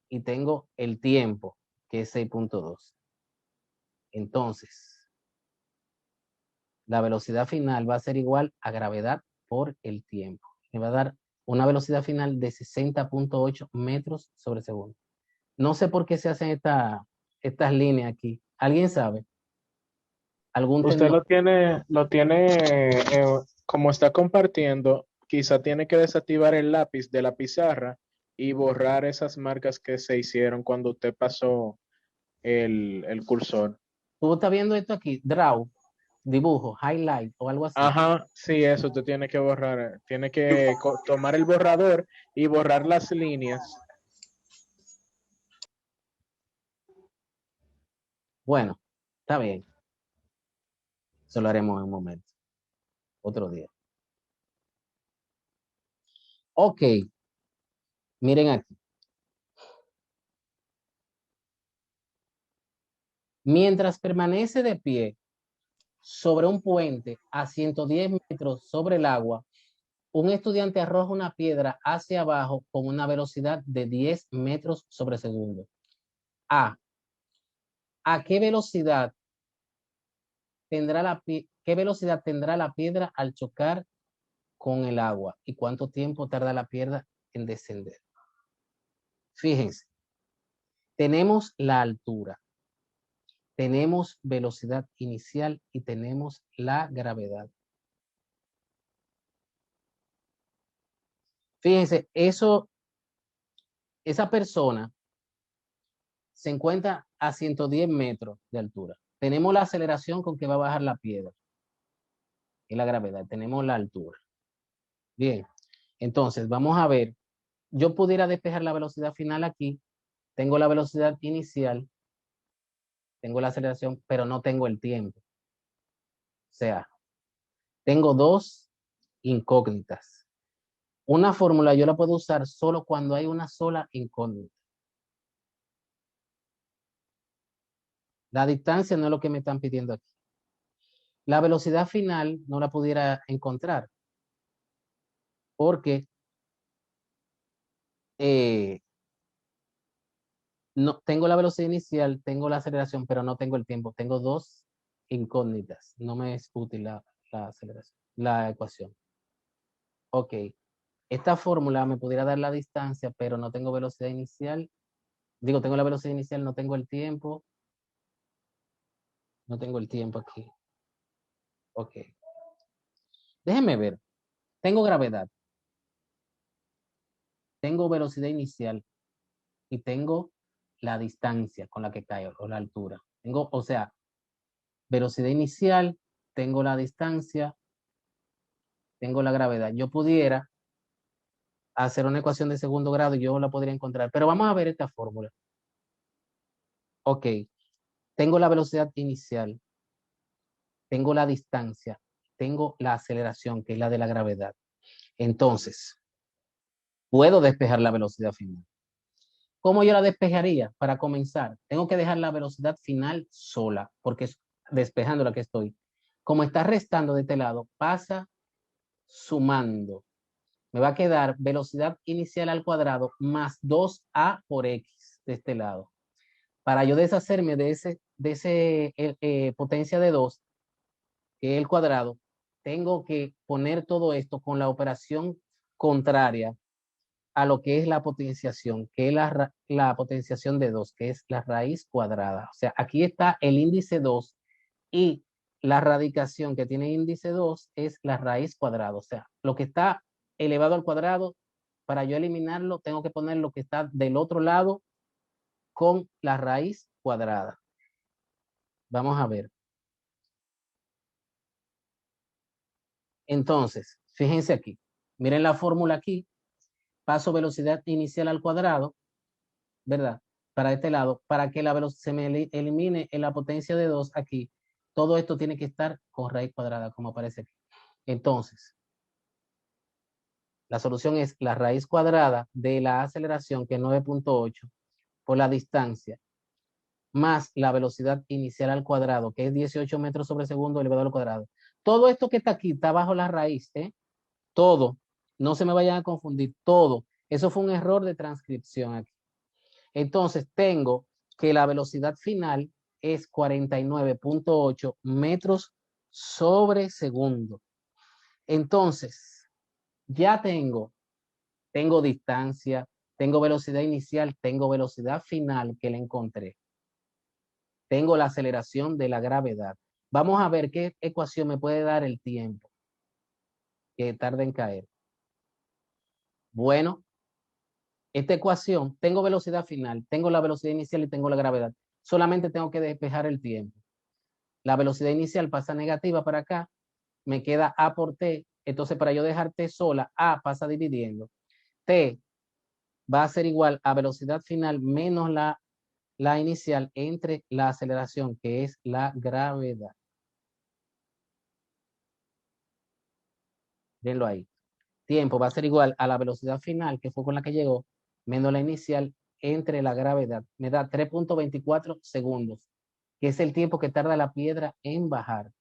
y tengo el tiempo, que es 6.2. Entonces, la velocidad final va a ser igual a gravedad por el tiempo. Me va a dar una velocidad final de 60.8 metros sobre segundo. No sé por qué se hacen estas líneas aquí. ¿Alguien sabe? ¿Algún Usted tecnólogo? como está compartiendo, quizá tiene que desactivar el lápiz de la pizarra y borrar esas marcas que se hicieron cuando usted pasó el cursor. ¿Tú estás viendo esto aquí? Draw, dibujo, highlight o algo así. Ajá, sí, eso usted tiene que borrar. Tiene que tomar el borrador y borrar las líneas. Bueno, está bien. Eso lo haremos en un momento, otro día. Ok, miren aquí. Mientras permanece de pie sobre un puente a 110 metros sobre el agua, un estudiante arroja una piedra hacia abajo con una velocidad de 10 metros sobre segundo. A. ¿A qué velocidad qué velocidad tendrá la piedra al chocar con el agua? ¿Y cuánto tiempo tarda la piedra en descender? Fíjense, tenemos la altura, tenemos velocidad inicial y tenemos la gravedad. Fíjense, esa persona se encuentra a 110 metros de altura. Tenemos la aceleración con que va a bajar la piedra y la gravedad. Tenemos la altura. Bien, entonces vamos a ver. Yo pudiera despejar la velocidad final aquí. Tengo la velocidad inicial, tengo la aceleración, pero no tengo el tiempo. O sea, tengo dos incógnitas. Una fórmula yo la puedo usar solo cuando hay una sola incógnita. La distancia no es lo que me están pidiendo aquí. La velocidad final no la pudiera encontrar porque eh, no, tengo la velocidad inicial, tengo la aceleración, pero no tengo el tiempo. Tengo dos incógnitas. No me es útil la aceleración, la ecuación. Ok, esta fórmula me pudiera dar la distancia, pero no tengo velocidad inicial. Digo, tengo la velocidad inicial, no tengo el tiempo. No tengo el tiempo aquí. Ok. Déjenme ver. Tengo gravedad, tengo velocidad inicial y tengo la distancia con la que cae o la altura. Tengo, o sea, velocidad inicial, tengo la distancia, tengo la gravedad. Yo pudiera hacer una ecuación de segundo grado, yo la podría encontrar. Pero vamos a ver esta fórmula. Ok, tengo la velocidad inicial, tengo la distancia, tengo la aceleración, que es la de la gravedad. Entonces, puedo despejar la velocidad final. ¿Cómo yo la despejaría? Para comenzar, tengo que dejar la velocidad final sola, porque es despejando la que estoy. Como está restando de este lado, pasa sumando. Me va a quedar velocidad inicial al cuadrado más 2a por x de este lado. Para yo deshacerme de ese potencia de 2, que es el cuadrado, tengo que poner todo esto con la operación contraria a lo que es la potenciación, que es la potenciación de 2, que es la raíz cuadrada. O sea, aquí está el índice 2 y la radicación que tiene índice 2 es la raíz cuadrada. O sea, lo que está elevado al cuadrado, para yo eliminarlo, tengo que poner lo que está del otro lado con la raíz cuadrada. Vamos a ver. Entonces, fíjense aquí. Miren la fórmula aquí. Paso velocidad inicial al cuadrado, ¿verdad? Para este lado, para que la velocidad se me elimine en la potencia de 2 aquí. Todo esto tiene que estar con raíz cuadrada, como aparece aquí. Entonces, la solución es la raíz cuadrada de la aceleración, que es 9.8, por la distancia, más la velocidad inicial al cuadrado, que es 18 metros sobre segundo elevado al cuadrado. Todo esto que está aquí está bajo la raíz, ¿eh? Todo. No se me vayan a confundir. Todo. Eso fue un error de transcripción aquí. Entonces, tengo que la velocidad final es 49.8 metros sobre segundo. Entonces, ya tengo distancia, tengo velocidad inicial, tengo velocidad final que le encontré. Tengo la aceleración de la gravedad. Vamos a ver qué ecuación me puede dar el tiempo que tarda en caer. Bueno, esta ecuación, tengo velocidad final, tengo la velocidad inicial y tengo la gravedad. Solamente tengo que despejar el tiempo. La velocidad inicial pasa negativa para acá, me queda A por T. Entonces, para yo dejar T sola, A pasa dividiendo. T va a ser igual a velocidad final menos la inicial entre la aceleración, que es la gravedad. Venlo ahí. Tiempo va a ser igual a la velocidad final, que fue con la que llegó, menos la inicial entre la gravedad. Me da 3.24 segundos, que es el tiempo que tarda la piedra en bajar.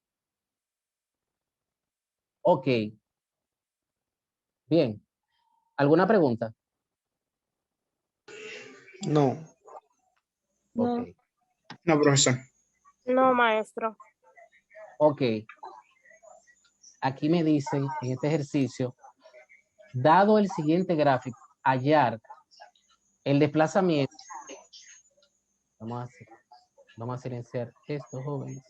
Ok. Bien. ¿Alguna pregunta? No, No. Ok. no, profesor. No, maestro. Ok. Aquí me dicen en este ejercicio, dado el siguiente gráfico, hallar el desplazamiento. Vamos a silenciar esto, jóvenes.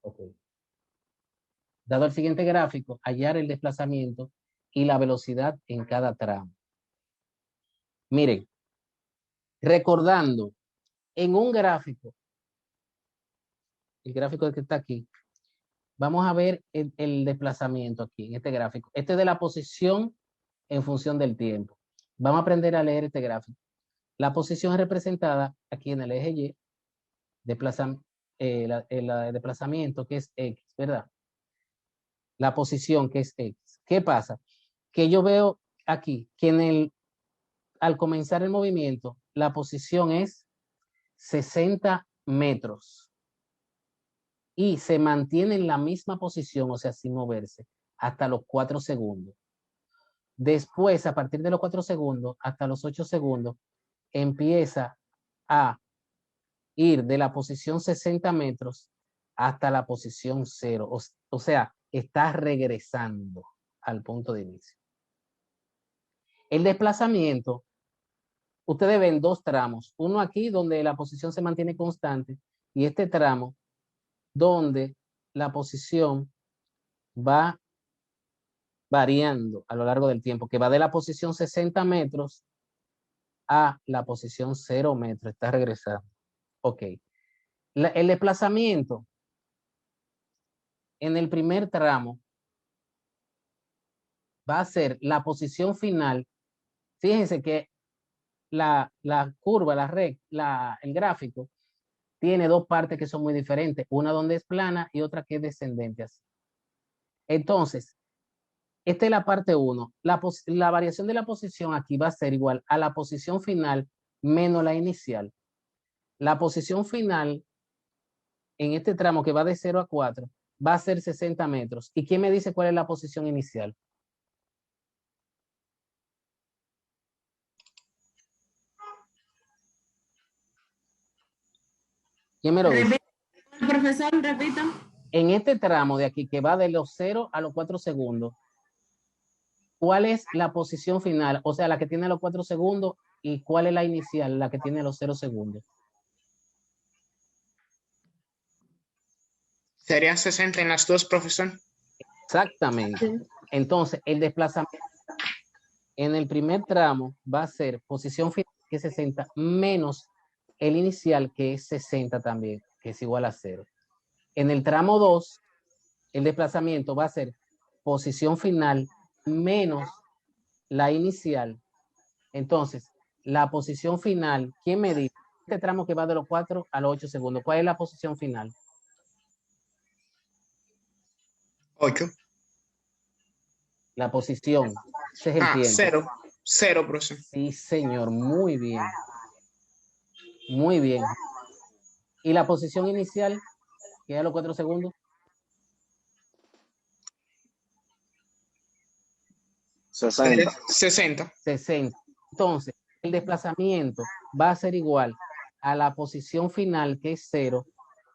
Ok. Dado el siguiente gráfico, hallar el desplazamiento y la velocidad en cada tramo. Miren, recordando, en un gráfico, el gráfico que está aquí, vamos a ver el desplazamiento aquí, en este gráfico. Este es de la posición en función del tiempo. Vamos a aprender a leer este gráfico. La posición es representada aquí en el eje Y, el desplazamiento que es X, ¿verdad? La posición que es X. ¿Qué pasa? Que yo veo aquí que al comenzar el movimiento, la posición es 60 metros y se mantiene en la misma posición, o sea, sin moverse, hasta los 4 segundos. Después, a partir de los 4 segundos hasta los 8 segundos, empieza a ir de la posición 60 metros hasta la posición 0. O sea, está regresando al punto de inicio. El desplazamiento, ustedes ven dos tramos. Uno aquí donde la posición se mantiene constante y este tramo donde la posición va variando a lo largo del tiempo, que va de la posición 60 metros a la posición 0 metros. Está regresando. Ok. El desplazamiento en el primer tramo va a ser la posición final. Fíjense que la curva, el gráfico, tiene dos partes que son muy diferentes, una donde es plana y otra que es descendente. Así. Entonces, esta es la parte 1. La variación de la posición aquí va a ser igual a la posición final menos la inicial. La posición final en este tramo que va de 0 a 4 va a ser 60 metros. ¿Y quién me dice cuál es la posición inicial? ¿Quién me lo dice? Repita, profesor, repita. En este tramo de aquí que va de los 0 a los 4 segundos, ¿cuál es la posición final? O sea, la que tiene los 4 segundos y cuál es la inicial, la que tiene los 0 segundos. Serían 60 en las dos, profesor. Exactamente. Sí. Entonces, el desplazamiento en el primer tramo va a ser posición final que es 60 menos el inicial que es 60 también, que es igual a 0. En el tramo 2, el desplazamiento va a ser posición final menos la inicial. Entonces, la posición final, ¿quién me dice? Este tramo que va de los 4 a los 8 segundos, ¿cuál es la posición final? 8. La posición, ese es el tiempo. 0. 0, profesor. Sí, señor, muy bien. Muy bien. ¿Y la posición inicial, que es a los 4 segundos? 60. 60. Entonces, el desplazamiento va a ser igual a la posición final, que es 0,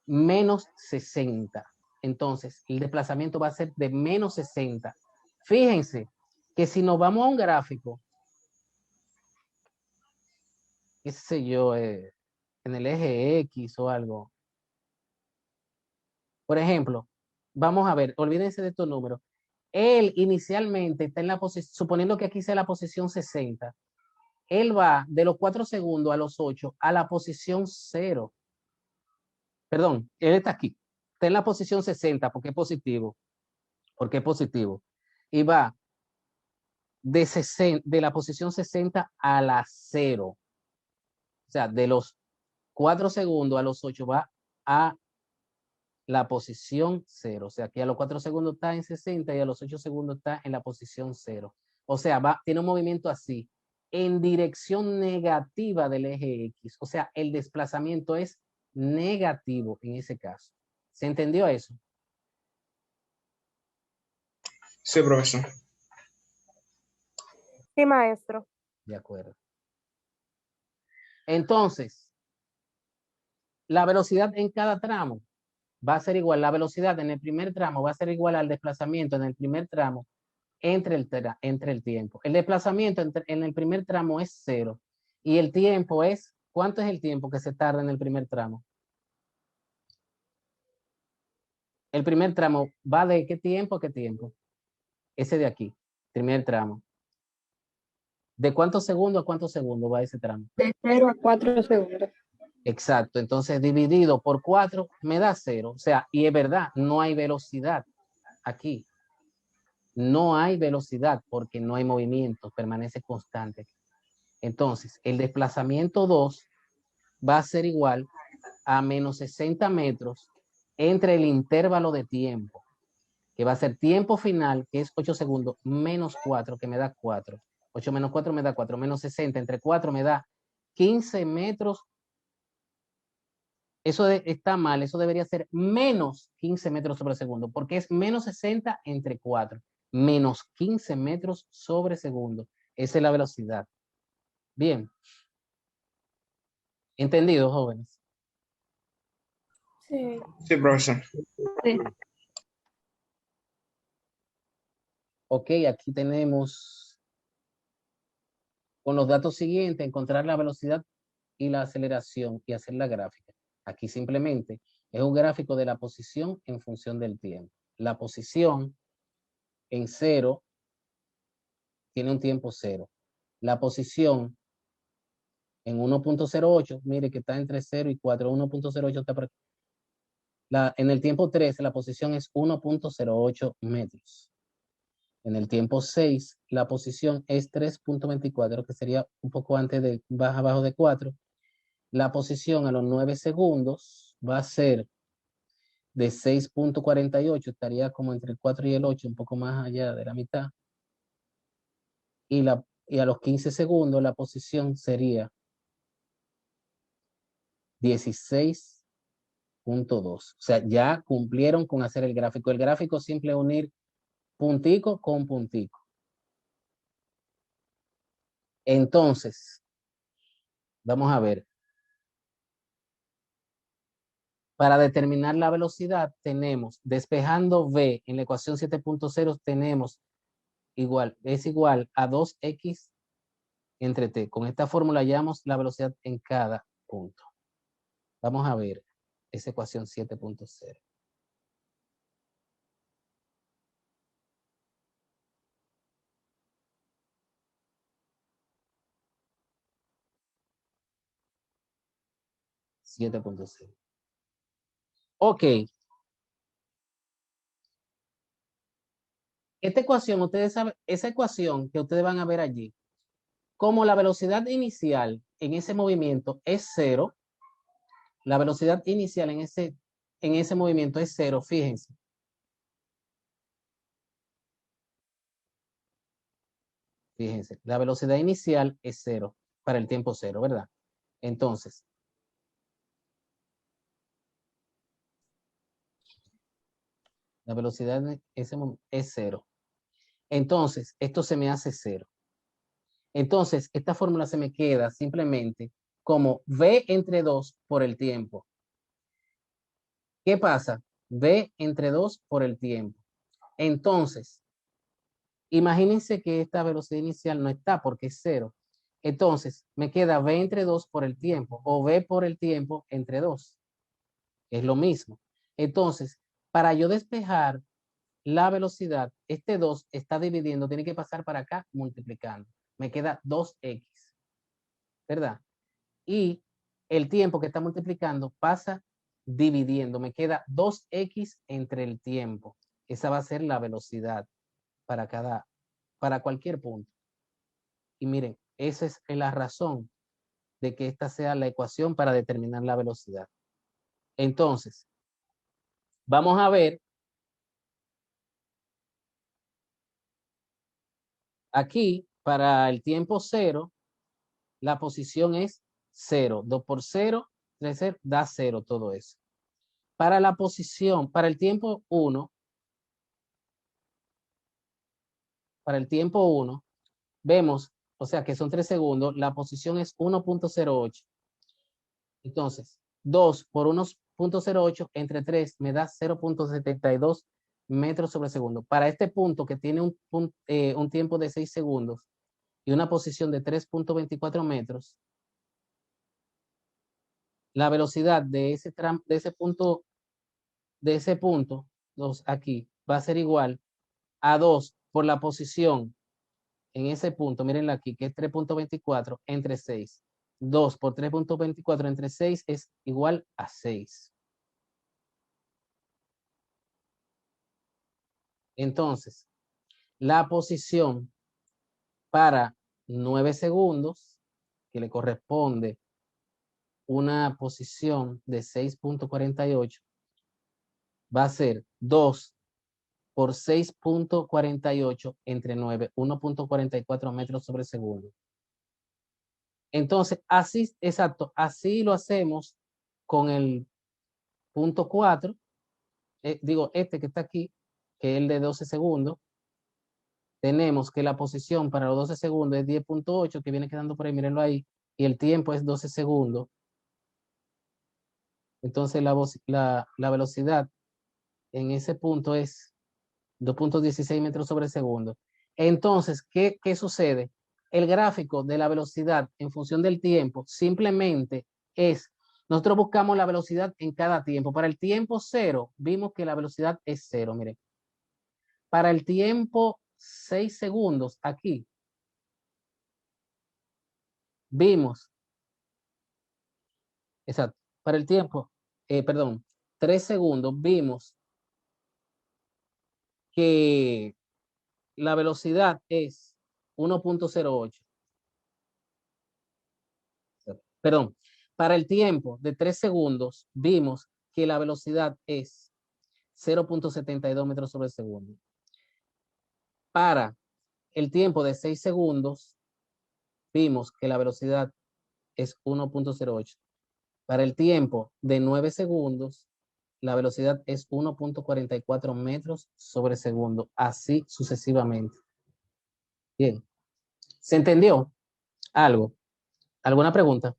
menos 60. Entonces, el desplazamiento va a ser de menos 60. Fíjense que si nos vamos a un gráfico, qué sé yo, en el eje X o algo. Por ejemplo, vamos a ver, olvídense de estos números. Él inicialmente está en la posición, suponiendo que aquí sea la posición 60, él va de los 4 segundos a los 8 a la posición 0. Perdón, él está aquí. Está en la posición 60 porque es positivo. Porque es positivo. Y va de la posición 60 a la 0. O sea, de los 4 segundos a los 8 va a la posición 0. O sea, que a los 4 segundos está en 60 y a los 8 segundos está en la posición 0. O sea, tiene un movimiento así, en dirección negativa del eje X. O sea, el desplazamiento es negativo en ese caso. ¿Se entendió eso? Sí, profesor. Sí, maestro. De acuerdo. Entonces, la velocidad en cada tramo va a ser igual. La velocidad en el primer tramo va a ser igual al desplazamiento en el primer tramo entre el tiempo. El desplazamiento en el primer tramo es 0. Y el tiempo es, ¿cuánto es el tiempo que se tarda en el primer tramo? El primer tramo va de ¿qué tiempo a qué tiempo? Ese de aquí, primer tramo. ¿De cuántos segundos a cuántos segundos va ese tramo? De 0 a 4 segundos. Exacto, entonces dividido por 4 me da 0. O sea, y es verdad, no hay velocidad aquí. No hay velocidad porque no hay movimiento, permanece constante. Entonces, el desplazamiento 2 va a ser igual a menos 60 metros entre el intervalo de tiempo, que va a ser tiempo final, que es 8 segundos, menos 4, que me da 4. 8 menos 4 me da 4, menos 60 entre 4 me da 15 metros. Eso está mal, eso debería ser menos 15 metros sobre segundo, porque es menos 60 entre 4, menos 15 metros sobre segundo. Esa es la velocidad. Bien. ¿Entendido, jóvenes? Sí. Sí, profesor. Sí. Ok, aquí tenemos con los datos siguientes, encontrar la velocidad y la aceleración y hacer la gráfica. Aquí simplemente es un gráfico de la posición en función del tiempo. La posición en 0 tiene un tiempo 0. La posición en 1.08, mire que está entre 0 y 4, 1.08 está por aquí. En el tiempo 3, la posición es 1.08 metros. En el tiempo 6, la posición es 3.24, que sería un poco antes de, baja abajo de 4. La posición a los 9 segundos va a ser de 6.48, estaría como entre el 4 y el 8, un poco más allá de la mitad. Y a los 15 segundos la posición sería 16.2. O sea, ya cumplieron con hacer el gráfico. El gráfico simple es unir puntico con puntico. Entonces, vamos a ver. Para determinar la velocidad tenemos, despejando v en la ecuación 7.0, tenemos es igual a 2x entre t. Con esta fórmula hallamos la velocidad en cada punto. Vamos a ver esa ecuación 7.0. Ok. Esta ecuación, ustedes saben, esa ecuación que ustedes van a ver allí, como la velocidad inicial en ese movimiento es 0, la velocidad inicial en ese movimiento es 0, fíjense. Fíjense, la velocidad inicial es 0 para el tiempo 0, ¿verdad? Entonces, la velocidad en ese momento es 0. Entonces, esto se me hace 0. Entonces, esta fórmula se me queda simplemente como v entre 2 por el tiempo. ¿Qué pasa? V entre 2 por el tiempo. Entonces, imagínense que esta velocidad inicial no está porque es 0. Entonces, me queda v entre 2 por el tiempo o v por el tiempo entre 2. Es lo mismo. Entonces, para yo despejar la velocidad, este 2 está dividiendo, tiene que pasar para acá multiplicando. Me queda 2x, ¿verdad? Y el tiempo que está multiplicando pasa dividiendo. Me queda 2x entre el tiempo. Esa va a ser la velocidad para cualquier punto. Y miren, esa es la razón de que esta sea la ecuación para determinar la velocidad. Entonces, vamos a ver aquí para el tiempo 0, la posición es 0. 2 por 0, 3 da 0 todo eso. Para la posición, para el tiempo 1, vemos, o sea que son 3 segundos, la posición es 1.08. Entonces, 2 por 1.08 entre 3 me da 0.72 metros sobre segundo. Para este punto que tiene un tiempo de 6 segundos y una posición de 3.24 metros, la velocidad de ese punto, aquí, va a ser igual a 2 por la posición en ese punto, mírenla aquí, que es 3.24 entre 6. 2 por 3.24 entre 6 es igual a 6. Entonces, la posición para 9 segundos, que le corresponde una posición de 6.48, va a ser 2 por 6.48 entre 9, 1.44 metros sobre segundo. Entonces, así, exacto, así lo hacemos con el punto 4, digo, este que está aquí, que es el de 12 segundos. Tenemos que la posición para los 12 segundos es 10.8, que viene quedando por ahí, mírenlo ahí, y el tiempo es 12 segundos. Entonces, la velocidad en ese punto es 2.16 metros sobre segundo. Entonces, ¿qué sucede? El gráfico de la velocidad en función del tiempo simplemente es, nosotros buscamos la velocidad en cada tiempo. Para el tiempo 0, vimos que la velocidad es 0, miren. Para el tiempo 6 segundos, aquí, vimos, exacto, para el tiempo, 3 segundos, vimos que la velocidad es 1.08. Perdón, para el tiempo de 3 segundos, vimos que la velocidad es 0.72 metros sobre segundo. Para el tiempo de 6 segundos, vimos que la velocidad es 1.08. Para el tiempo de 9 segundos, la velocidad es 1.44 metros sobre segundo, así sucesivamente. Bien. ¿Se entendió algo? ¿Alguna pregunta?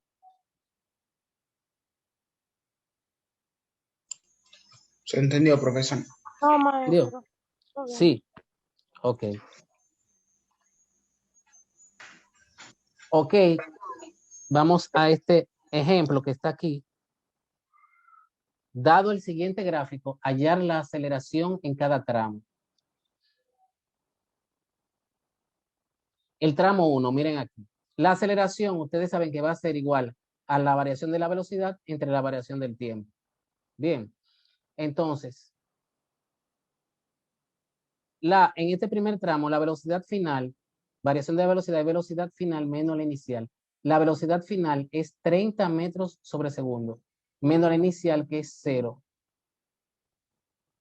Se entendió, profesor. No, maestro. Todo bien. Sí. Ok. Ok. Vamos a este ejemplo que está aquí. Dado el siguiente gráfico, hallar la aceleración en cada tramo. El tramo 1, miren aquí. La aceleración, ustedes saben que va a ser igual a la variación de la velocidad entre la variación del tiempo. Bien, entonces, en este primer tramo, la velocidad final, variación de velocidad y velocidad final menos la inicial. La velocidad final es 30 metros sobre segundo, menos la inicial que es 0.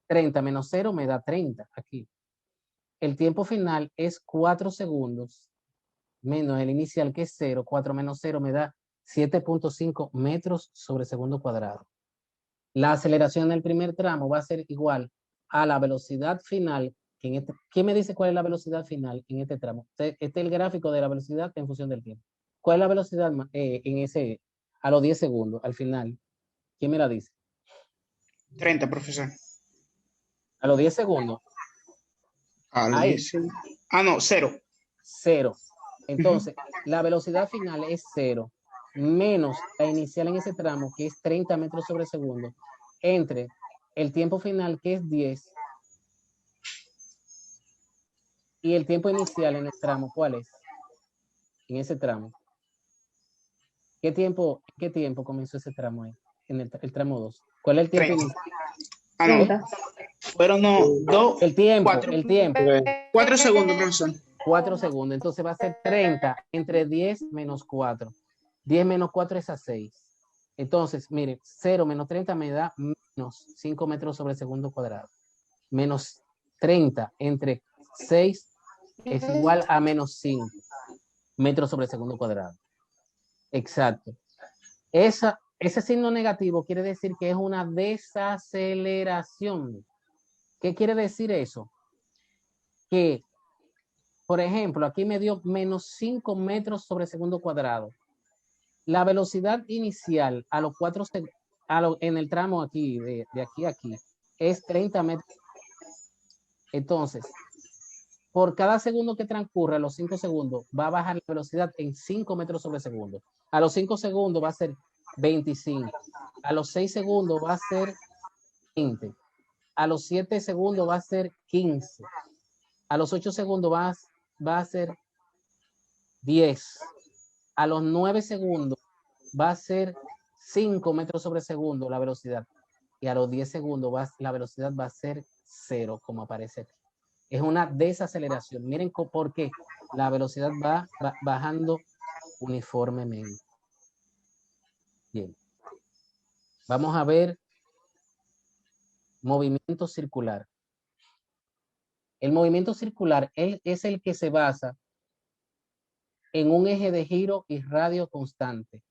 30 menos 0 me da 30 aquí. El tiempo final es 4 segundos, menos el inicial que es 0. 4 menos 0 me da 7.5 metros sobre segundo cuadrado. La aceleración del primer tramo va a ser igual a la velocidad final. ¿Quién me dice cuál es la velocidad final en este tramo? Este es el gráfico de la velocidad en función del tiempo. ¿Cuál es la velocidad a los 10 segundos, al final? ¿Quién me la dice? 30, profesor. A los 10 segundos. A los Ahí. 10 segundos. Ah, no, 0. 0. Entonces, la velocidad final es 0, menos la inicial en ese tramo, que es 30 metros sobre segundo, entre el tiempo final, que es 10, y el tiempo inicial en el tramo, ¿cuál es? En ese tramo. ¿Qué tiempo comenzó ese tramo ahí? En el tramo 2. ¿Cuál es el tiempo 30. inicial? Ah, no. 30. Fueron no, 2, El tiempo, 4. el tiempo. 4 segundos, profesor. 4 segundos. Entonces va a ser 30 entre 10 menos 4. 10 menos 4 es a 6. Entonces, mire, 0 menos 30 me da menos 5 metros sobre segundo cuadrado. Menos 30 entre 6 es igual a menos 5 metros sobre segundo cuadrado. Exacto. Ese signo negativo quiere decir que es una desaceleración. ¿Qué quiere decir eso? Que, por ejemplo, aquí me dio menos 5 metros sobre segundo cuadrado. La velocidad inicial a los 4 en el tramo aquí, de aquí a aquí, es 30 metros. Entonces, por cada segundo que transcurre, a los 5 segundos, va a bajar la velocidad en 5 metros sobre segundo. A los 5 segundos va a ser 25. A los 6 segundos va a ser 20. A los 7 segundos va a ser 15. A los 8 segundos va a ser 10. A los 9 segundos va a ser 5 metros sobre segundo la velocidad. Y a los 10 segundos la velocidad va a ser 0, como aparece aquí. Es una desaceleración. Miren por qué la velocidad va bajando uniformemente. Bien. Vamos a ver movimiento circular. El movimiento circular es el que se basa en un eje de giro y radio constante.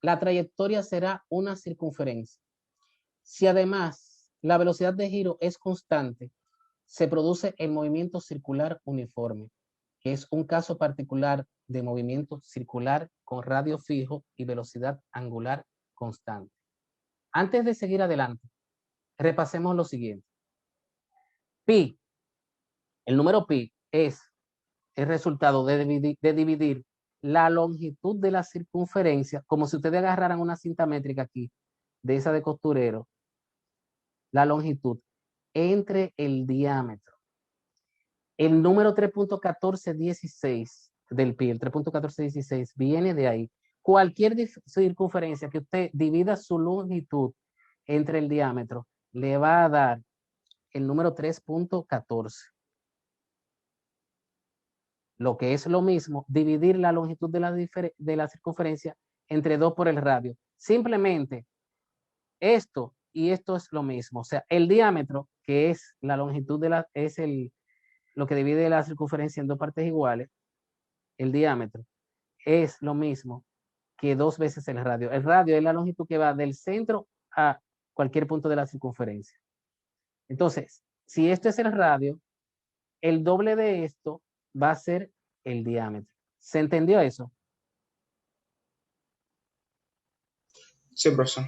La trayectoria será una circunferencia. Si además la velocidad de giro es constante, se produce el movimiento circular uniforme, que es un caso particular de movimiento circular con radio fijo y velocidad angular constante. Antes de seguir adelante, repasemos lo siguiente. Pi, el número pi es el resultado de dividir la longitud de la circunferencia, como si ustedes agarraran una cinta métrica aquí, de esa de costurero, la longitud entre el diámetro. El número 3.1416 del pi, el 3.1416, viene de ahí. Cualquier circunferencia que usted divida su longitud entre el diámetro, le va a dar el número 3.14. lo que es lo mismo, dividir la longitud de la circunferencia entre 2 por el radio. Simplemente esto y esto es lo mismo. O sea, el diámetro, que es la longitud lo que divide la circunferencia en 2 partes iguales, el diámetro, es lo mismo que 2 veces el radio. El radio es la longitud que va del centro a cualquier punto de la circunferencia. Entonces, si esto es el radio, el doble de esto va a ser el diámetro. ¿Se entendió eso? Sí, profesor.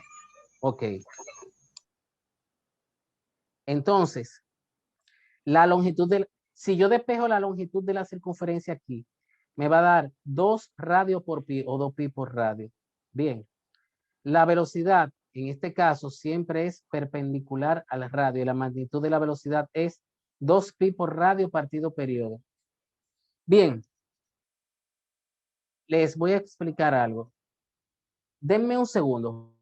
Ok. Entonces, la longitud si yo despejo la longitud de la circunferencia aquí, me va a dar 2 radio por pi o 2 pi por radio. Bien. La velocidad, en este caso, siempre es perpendicular al radio y la magnitud de la velocidad es 2 pi por radio partido periodo. Bien. Les voy a explicar algo. Denme un segundo.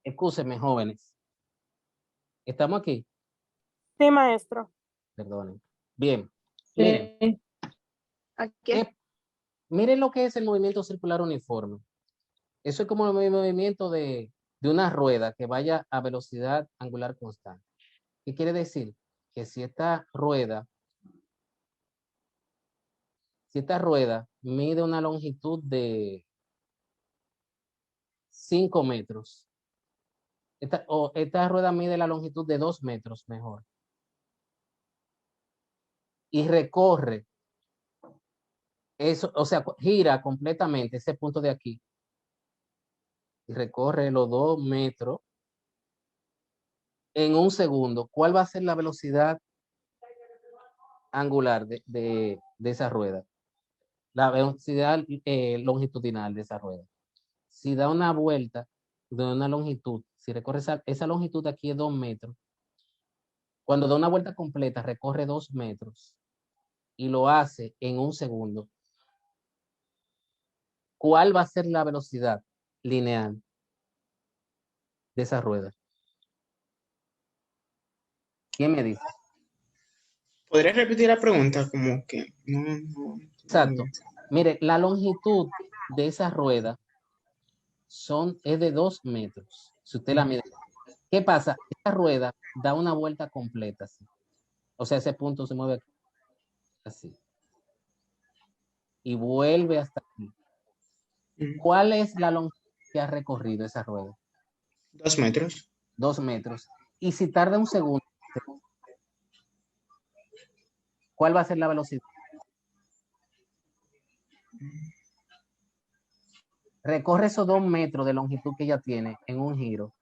Excúsenme, jóvenes. ¿Estamos aquí? Sí, maestro. Perdonen. Bien. Miren. Aquí. Miren lo que es el movimiento circular uniforme. Eso es como el movimiento de una rueda que vaya a velocidad angular constante. ¿Qué quiere decir? Que si esta rueda mide una longitud de 5 metros, esta rueda mide la longitud de 2 metros mejor, y recorre eso, o sea, gira completamente ese punto de aquí, y recorre los 2 metros en un segundo, ¿cuál va a ser la velocidad angular de esa rueda? La velocidad longitudinal de esa rueda. Si da una vuelta de una longitud, si recorre esa longitud de aquí es 2 metros, cuando da una vuelta completa recorre 2 metros y lo hace en un segundo, ¿cuál va a ser la velocidad lineal de esa rueda? ¿Quién me dice? ¿Podría repetir la pregunta? Como que no. Exacto. Mire, la longitud de esa rueda es de 2 metros. Si usted la mide. ¿Qué pasa? Esta rueda da una vuelta completa, así. O sea, ese punto se mueve así. Y vuelve hasta aquí. ¿Cuál es la longitud que ha recorrido esa rueda? 2 metros. 2 metros. Y si tarda un segundo, ¿cuál va a ser la velocidad? Recorre esos 2 metros de longitud que ella tiene en un giro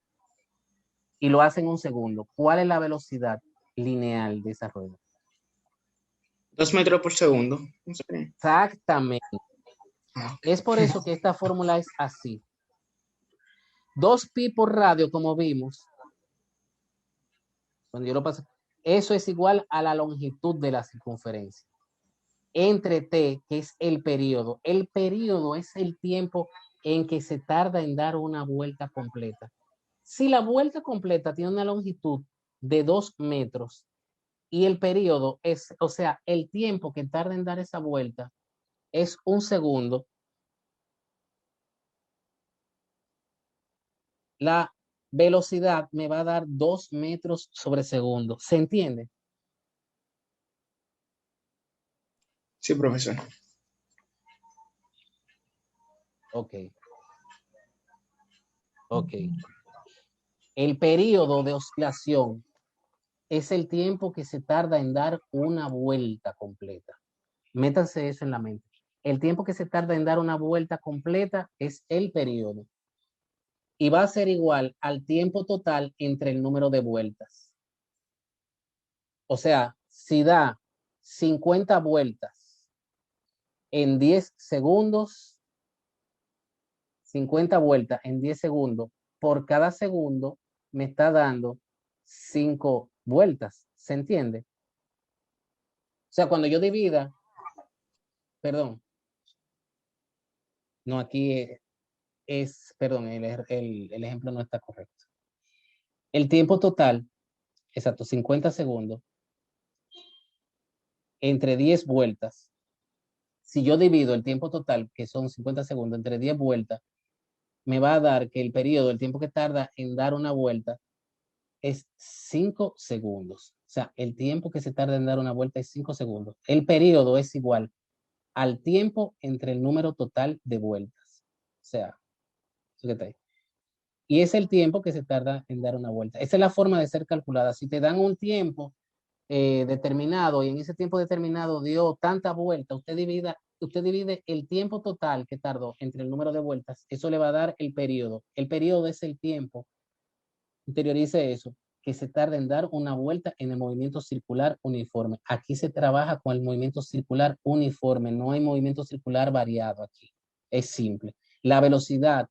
y lo hace en un segundo. ¿Cuál es la velocidad lineal de esa rueda? 2 metros por segundo. Exactamente. Es por eso que esta fórmula es así. 2 pi por radio, como vimos. Cuando yo lo paso, Eso es igual a la longitud de la circunferencia. Entre t, que es el periodo. El periodo es el tiempo en que se tarda en dar una vuelta completa. Si la vuelta completa tiene una longitud de 2 metros y el periodo es, o sea, el tiempo que tarda en dar esa vuelta es 1 segundo, la velocidad me va a dar 2 metros sobre segundo. ¿Se entiende? Sí, profesor. Ok. Ok. El periodo de oscilación es el tiempo que se tarda en dar una vuelta completa. Métanse eso en la mente. El tiempo que se tarda en dar una vuelta completa es el periodo. Y va a ser igual al tiempo total entre el número de vueltas. O sea, si da 50 vueltas en 10 segundos, 50 vueltas en 10 segundos, por cada segundo me está dando 5 vueltas. ¿Se entiende? O sea, cuando yo divida, perdón, no, aquí perdón, el ejemplo no está correcto. El tiempo total, exacto, 50 segundos, entre 10 vueltas. Si yo divido el tiempo total, que son 50 segundos, entre 10 vueltas, me va a dar que el periodo, el tiempo que tarda en dar una vuelta, es 5 segundos. O sea, el tiempo que se tarda en dar una vuelta es 5 segundos. El periodo es igual al tiempo entre el número total de vueltas. O sea, eso que está ahí. Y es el tiempo que se tarda en dar una vuelta. Esa es la forma de ser calculada. Si te dan un tiempo determinado y en ese tiempo determinado dio tanta vuelta, usted divide el tiempo total que tardó entre el número de vueltas, eso le va a dar el periodo. El periodo es el tiempo, interiorice eso, que se tarda en dar una vuelta en el movimiento circular uniforme. Aquí se trabaja con el movimiento circular uniforme, no hay movimiento circular variado aquí. Es simple. La velocidad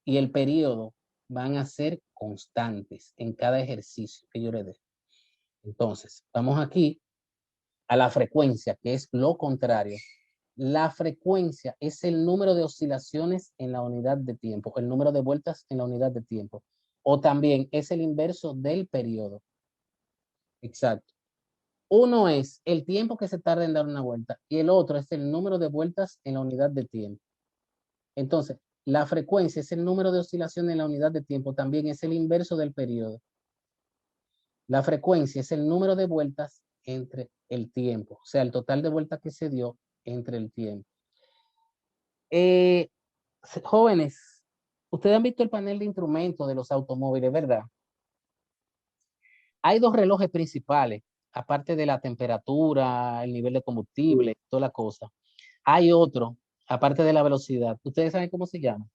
y el periodo van a ser constantes en cada ejercicio que yo le dé. Entonces, vamos aquí a la frecuencia, que es lo contrario. La frecuencia es el número de oscilaciones en la unidad de tiempo, el número de vueltas en la unidad de tiempo. O también es el inverso del periodo. Exacto. Uno es el tiempo que se tarda en dar una vuelta y el otro es el número de vueltas en la unidad de tiempo. Entonces, la frecuencia es el número de oscilaciones en la unidad de tiempo, también es el inverso del periodo. La frecuencia es el número de vueltas entre el tiempo, o sea, el total de vueltas que se dio entre el tiempo. Jóvenes, ustedes han visto el panel de instrumentos de los automóviles, ¿verdad? Hay 2 relojes principales, aparte de la temperatura, el nivel de combustible, toda la cosa. Hay otro, aparte de la velocidad. ¿Ustedes saben cómo se llama?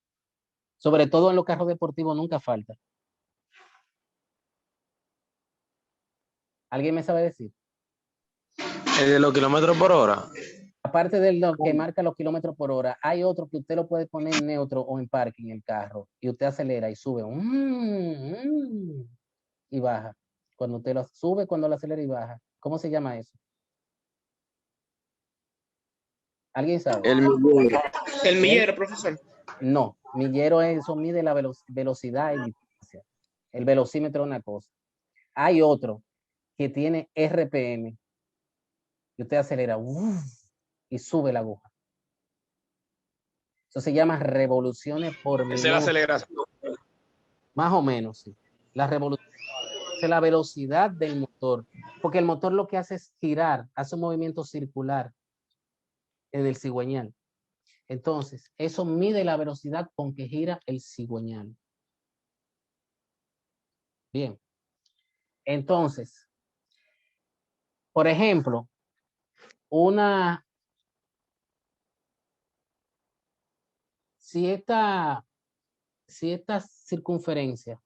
Sobre todo en los carros deportivos nunca falta. ¿Alguien me sabe decir? ¿El de los kilómetros por hora? Aparte de lo que marca los kilómetros por hora, hay otro que usted lo puede poner en neutro o en parking en el carro y usted acelera y sube y baja. Cuando usted lo sube, cuando lo acelera y baja. ¿Cómo se llama eso? ¿Alguien sabe? El millero. El millero, profesor. No, millero eso mide la velocidad y distancia. El velocímetro es una cosa. Hay otro que tiene RPM y usted acelera y sube la aguja. Eso se llama revoluciones por Esa es la minuto. aceleración. Más o menos, sí. La revolución es la velocidad del motor, porque el motor lo que hace es girar, hace un movimiento circular en el cigüeñal. Entonces, eso mide la velocidad con que gira el cigüeñal. Bien. Entonces, por ejemplo, si esta circunferencia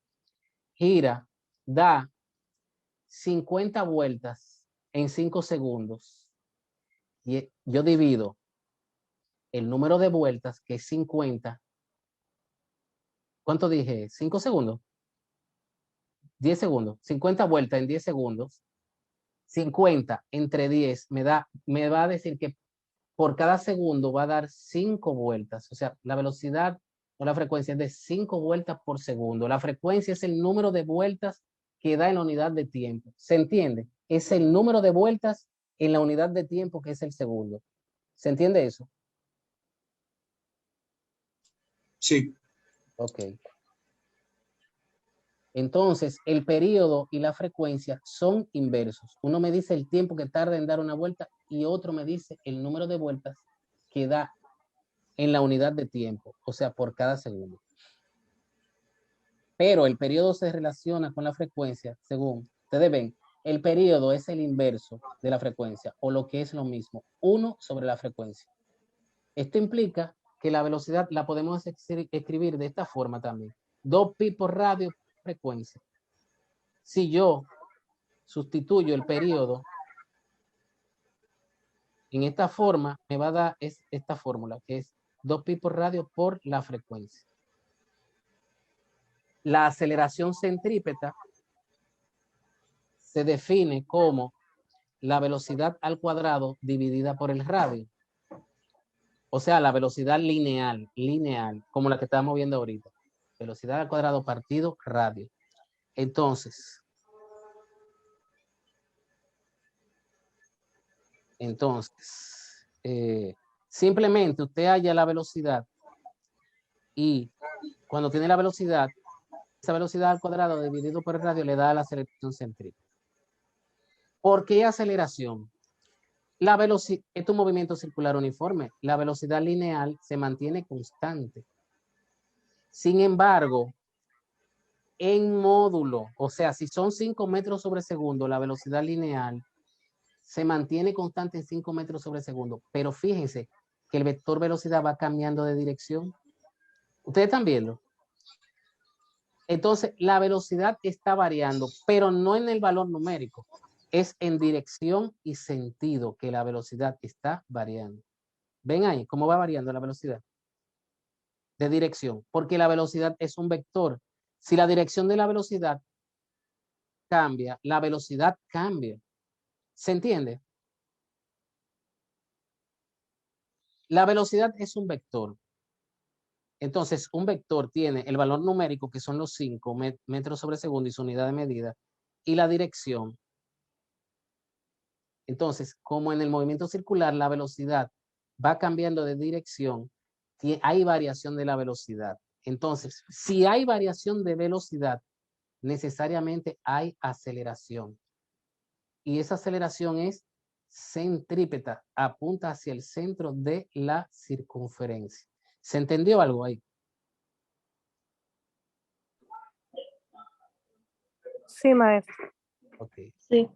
gira, da 50 vueltas en 5 segundos, y yo divido el número de vueltas, que es 50. ¿Cuánto dije? ¿5 segundos? 10 segundos. 50 vueltas en 10 segundos. 50 entre 10 me va a decir que por cada segundo va a dar 5 vueltas. O sea, la velocidad o la frecuencia es de 5 vueltas por segundo. La frecuencia es el número de vueltas que da en la unidad de tiempo. ¿Se entiende? Es el número de vueltas en la unidad de tiempo que es el segundo. ¿Se entiende eso? Sí. Ok. Entonces, el periodo y la frecuencia son inversos. Uno me dice el tiempo que tarda en dar una vuelta y otro me dice el número de vueltas que da en la unidad de tiempo, o sea, por cada segundo. Pero el periodo se relaciona con la frecuencia, según ustedes ven, el periodo es el inverso de la frecuencia, o lo que es lo mismo, 1 sobre la frecuencia. Esto implica que la velocidad la podemos escribir de esta forma también. 2pi por radio frecuencia. Si yo sustituyo el periodo en esta forma, me va a dar esta fórmula, que es 2pi por radio por la frecuencia. La aceleración centrípeta se define como la velocidad al cuadrado dividida por el radio. O sea, la velocidad lineal, como la que estamos viendo ahorita. Velocidad al cuadrado partido radio. Entonces, simplemente usted halla la velocidad y cuando tiene la velocidad, esa velocidad al cuadrado dividido por el radio le da la aceleración centrípeta. ¿Por qué aceleración? La velocidad es un movimiento circular uniforme. La velocidad lineal se mantiene constante. Sin embargo, en módulo, o sea, si son 5 metros sobre segundo, la velocidad lineal se mantiene constante en 5 metros sobre segundo. Pero fíjense que el vector velocidad va cambiando de dirección. ¿Ustedes están viendo? Entonces, la velocidad está variando, pero no en el valor numérico. Es en dirección y sentido que la velocidad está variando. ¿Ven ahí cómo va variando la velocidad? De dirección, porque la velocidad es un vector. Si la dirección de la velocidad cambia, la velocidad cambia. ¿Se entiende? La velocidad es un vector. Entonces, un vector tiene el valor numérico, que son los 5 metros sobre segundo y su unidad de medida, y la dirección. Entonces, como en el movimiento circular la velocidad va cambiando de dirección, hay variación de la velocidad. Entonces, si hay variación de velocidad, necesariamente hay aceleración. Y esa aceleración es centrípeta, apunta hacia el centro de la circunferencia. ¿Se entendió algo ahí? Sí, maestro. Ok. Sí.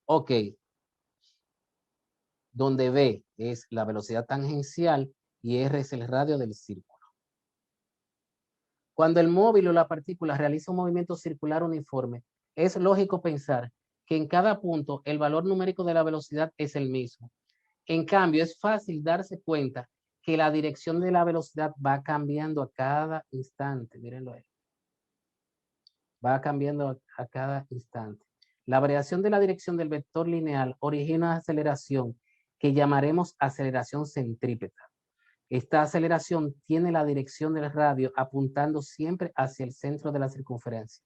Ok. Donde V es la velocidad tangencial y R es el radio del círculo. Cuando el móvil o la partícula realiza un movimiento circular uniforme, es lógico pensar que en cada punto el valor numérico de la velocidad es el mismo. En cambio, es fácil darse cuenta que la dirección de la velocidad va cambiando a cada instante. Mírenlo ahí. Va cambiando a cada instante. La variación de la dirección del vector lineal origina una aceleración que llamaremos aceleración centrípeta. Esta aceleración tiene la dirección del radio apuntando siempre hacia el centro de la circunferencia,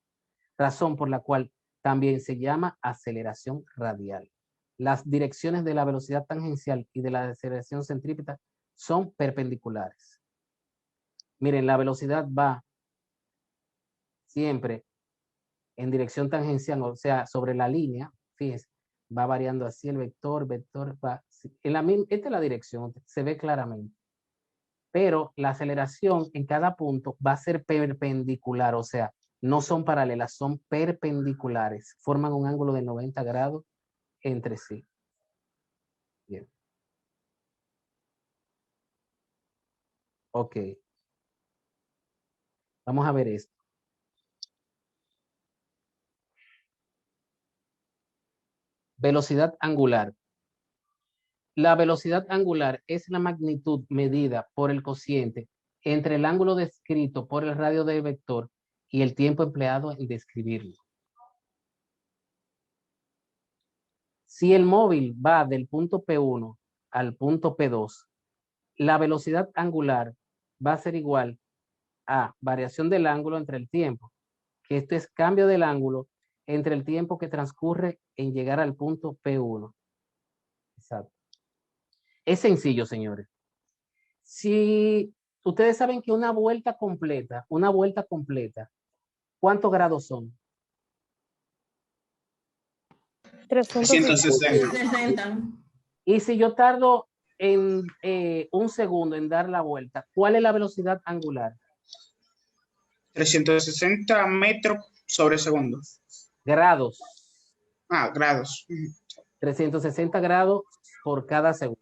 razón por la cual también se llama aceleración radial. Las direcciones de la velocidad tangencial y de la aceleración centrípeta son perpendiculares. Miren, la velocidad va siempre en dirección tangencial, o sea, sobre la línea, fíjense, va variando así el vector va, esta es la dirección, se ve claramente. Pero la aceleración en cada punto va a ser perpendicular, o sea, no son paralelas, son perpendiculares, forman un ángulo de 90 grados entre sí. Bien. Ok. Vamos a ver esto. Velocidad angular. La velocidad angular es la magnitud medida por el cociente entre el ángulo descrito por el radio del vector y el tiempo empleado en describirlo. Si el móvil va del punto P1 al punto P2, la velocidad angular va a ser igual a variación del ángulo entre el tiempo, que esto es cambio del ángulo entre el tiempo que transcurre en llegar al punto P1. Exacto. Es sencillo, señores. Si ustedes saben que una vuelta completa, ¿cuántos grados son? 360. 160. 60. Y si yo tardo en un segundo en dar la vuelta, ¿cuál es la velocidad angular? 360 metros sobre segundo. Grados. Grados. 360 grados por cada segundo.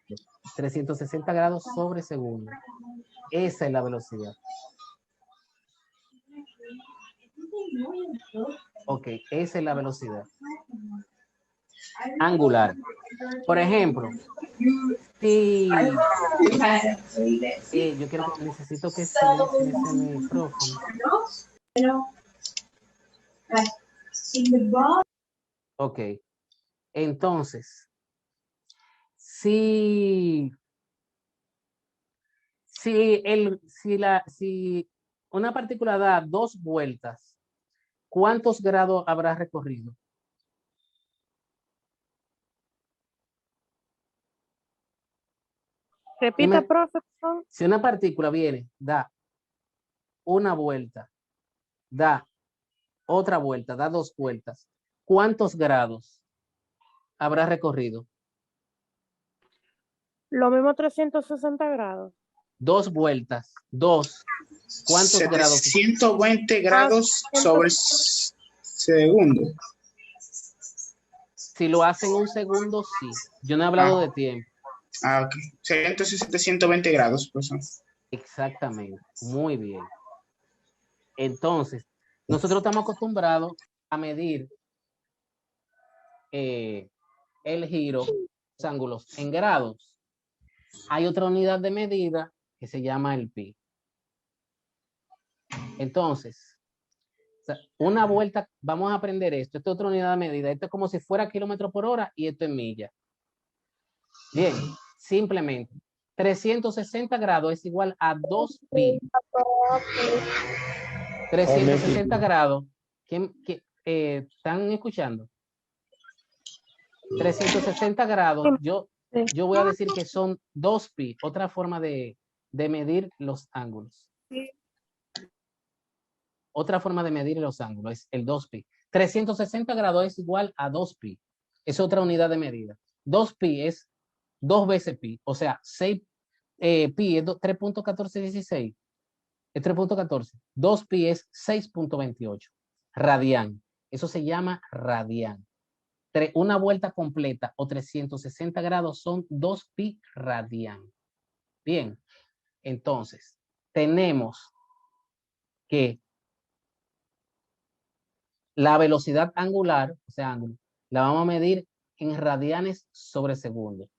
360 grados sobre segundo. Esa es la velocidad. Ok, esa es la velocidad angular. Por ejemplo, si necesito que silencien ese micrófono. Ok, entonces, si una partícula da 2 vueltas, ¿cuántos grados habrá recorrido? Repita, Dime. profesor. Si una partícula viene, da una vuelta, da otra vuelta, da 2 vueltas, ¿cuántos grados habrá recorrido? Lo mismo 360 grados. 2 vueltas, 2. ¿Cuántos grados? 720 grados sobre segundo. Si lo hacen un segundo, sí. Yo no he hablado de tiempo. Ok. Sería entonces 720 grados, profesor. Exactamente. Muy bien. Entonces, nosotros estamos acostumbrados a medir el giro, los ángulos en grados. Hay otra unidad de medida que se llama el pi. Entonces, una vuelta, vamos a aprender esto. Esta es otra unidad de medida. Esto es como si fuera kilómetro por hora y esto es milla. Bien, simplemente 360 grados es igual a 2 pi. 360 grados. ¿Están escuchando? 360 grados, yo voy a decir que son 2 pi, otra forma de medir los ángulos. Otra forma de medir los ángulos es el 2 pi. 360 grados es igual a 2 pi. Es otra unidad de medida. 2 pi es 2 veces pi, o sea, 6 pi es 3.1416. Es 3.14. 2 pi es 6.28. Radián. Eso se llama radián. Una vuelta completa o 360 grados son 2 pi radián. Bien, entonces tenemos que la velocidad angular, o sea, ángulo, la vamos a medir en radianes sobre segundo.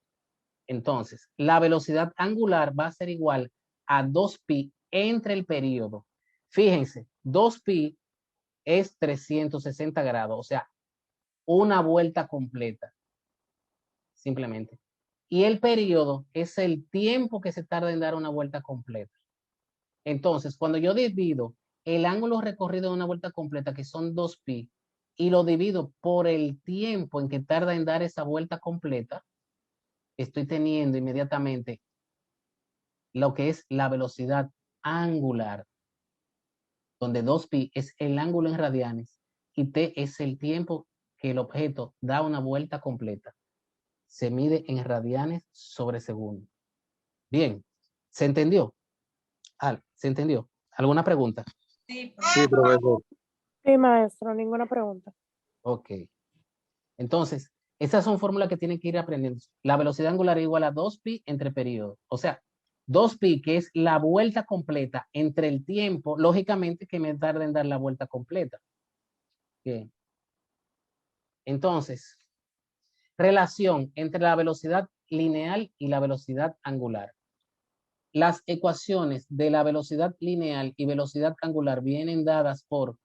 Entonces, la velocidad angular va a ser igual a 2 pi entre el periodo. Fíjense, 2 pi es 360 grados, o sea, una vuelta completa, simplemente. Y el periodo es el tiempo que se tarda en dar una vuelta completa. Entonces, cuando yo divido el ángulo recorrido de una vuelta completa, que son 2 pi, y lo divido por el tiempo en que tarda en dar esa vuelta completa, estoy teniendo inmediatamente lo que es la velocidad angular, donde 2 pi es el ángulo en radianes y t es el tiempo que el objeto da una vuelta completa. Se mide en radianes sobre segundo. Bien, ¿se entendió? ¿Se entendió? ¿Alguna pregunta? Sí, profesor. Sí, maestro, ninguna pregunta. Ok. Entonces, esas son fórmulas que tienen que ir aprendiendo. La velocidad angular es igual a 2 pi entre periodos. O sea, 2 pi, que es la vuelta completa entre el tiempo, lógicamente que me tarda en dar la vuelta completa. Bien. Entonces, relación entre la velocidad lineal y la velocidad angular. Las ecuaciones de la velocidad lineal y velocidad angular vienen dadas por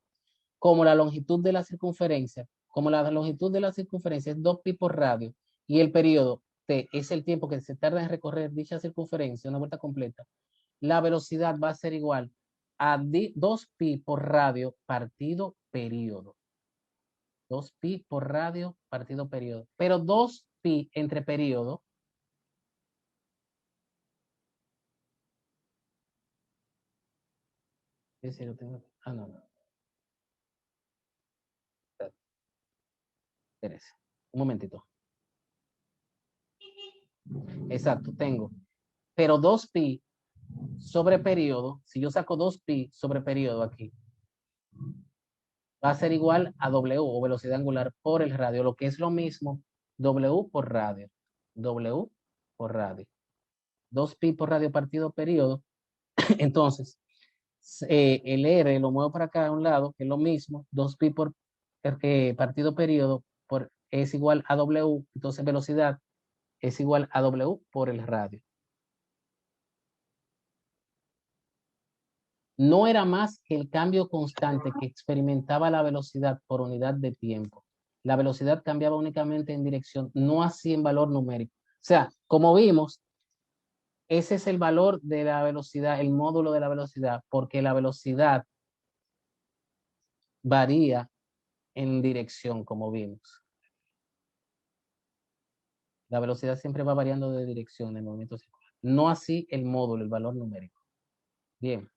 como la longitud de la circunferencia, como la longitud de la circunferencia es 2 pi por radio y el periodo t es el tiempo que se tarda en recorrer dicha circunferencia, una vuelta completa, la velocidad va a ser igual a 2pi por radio partido periodo. 2pi por radio partido periodo. Pero 2pi entre periodo ah, no. Espérese. Un momentito. Exacto, tengo. Pero 2pi sobre periodo, si yo saco 2pi sobre periodo aquí, va a ser igual a W o velocidad angular por el radio, lo que es lo mismo W por radio. W por radio. 2pi por radio partido periodo. Entonces, el R lo muevo para acá a un lado, que es lo mismo, 2pi por partido periodo es igual a W, entonces velocidad es igual a W por el radio. No era más que el cambio constante que experimentaba la velocidad por unidad de tiempo. La velocidad cambiaba únicamente en dirección, no así en valor numérico. O sea, como vimos, ese es el valor de la velocidad, el módulo de la velocidad, porque la velocidad varía en dirección, como vimos. La velocidad siempre va variando de dirección en el movimiento circular. No así el módulo, el valor numérico. Bien.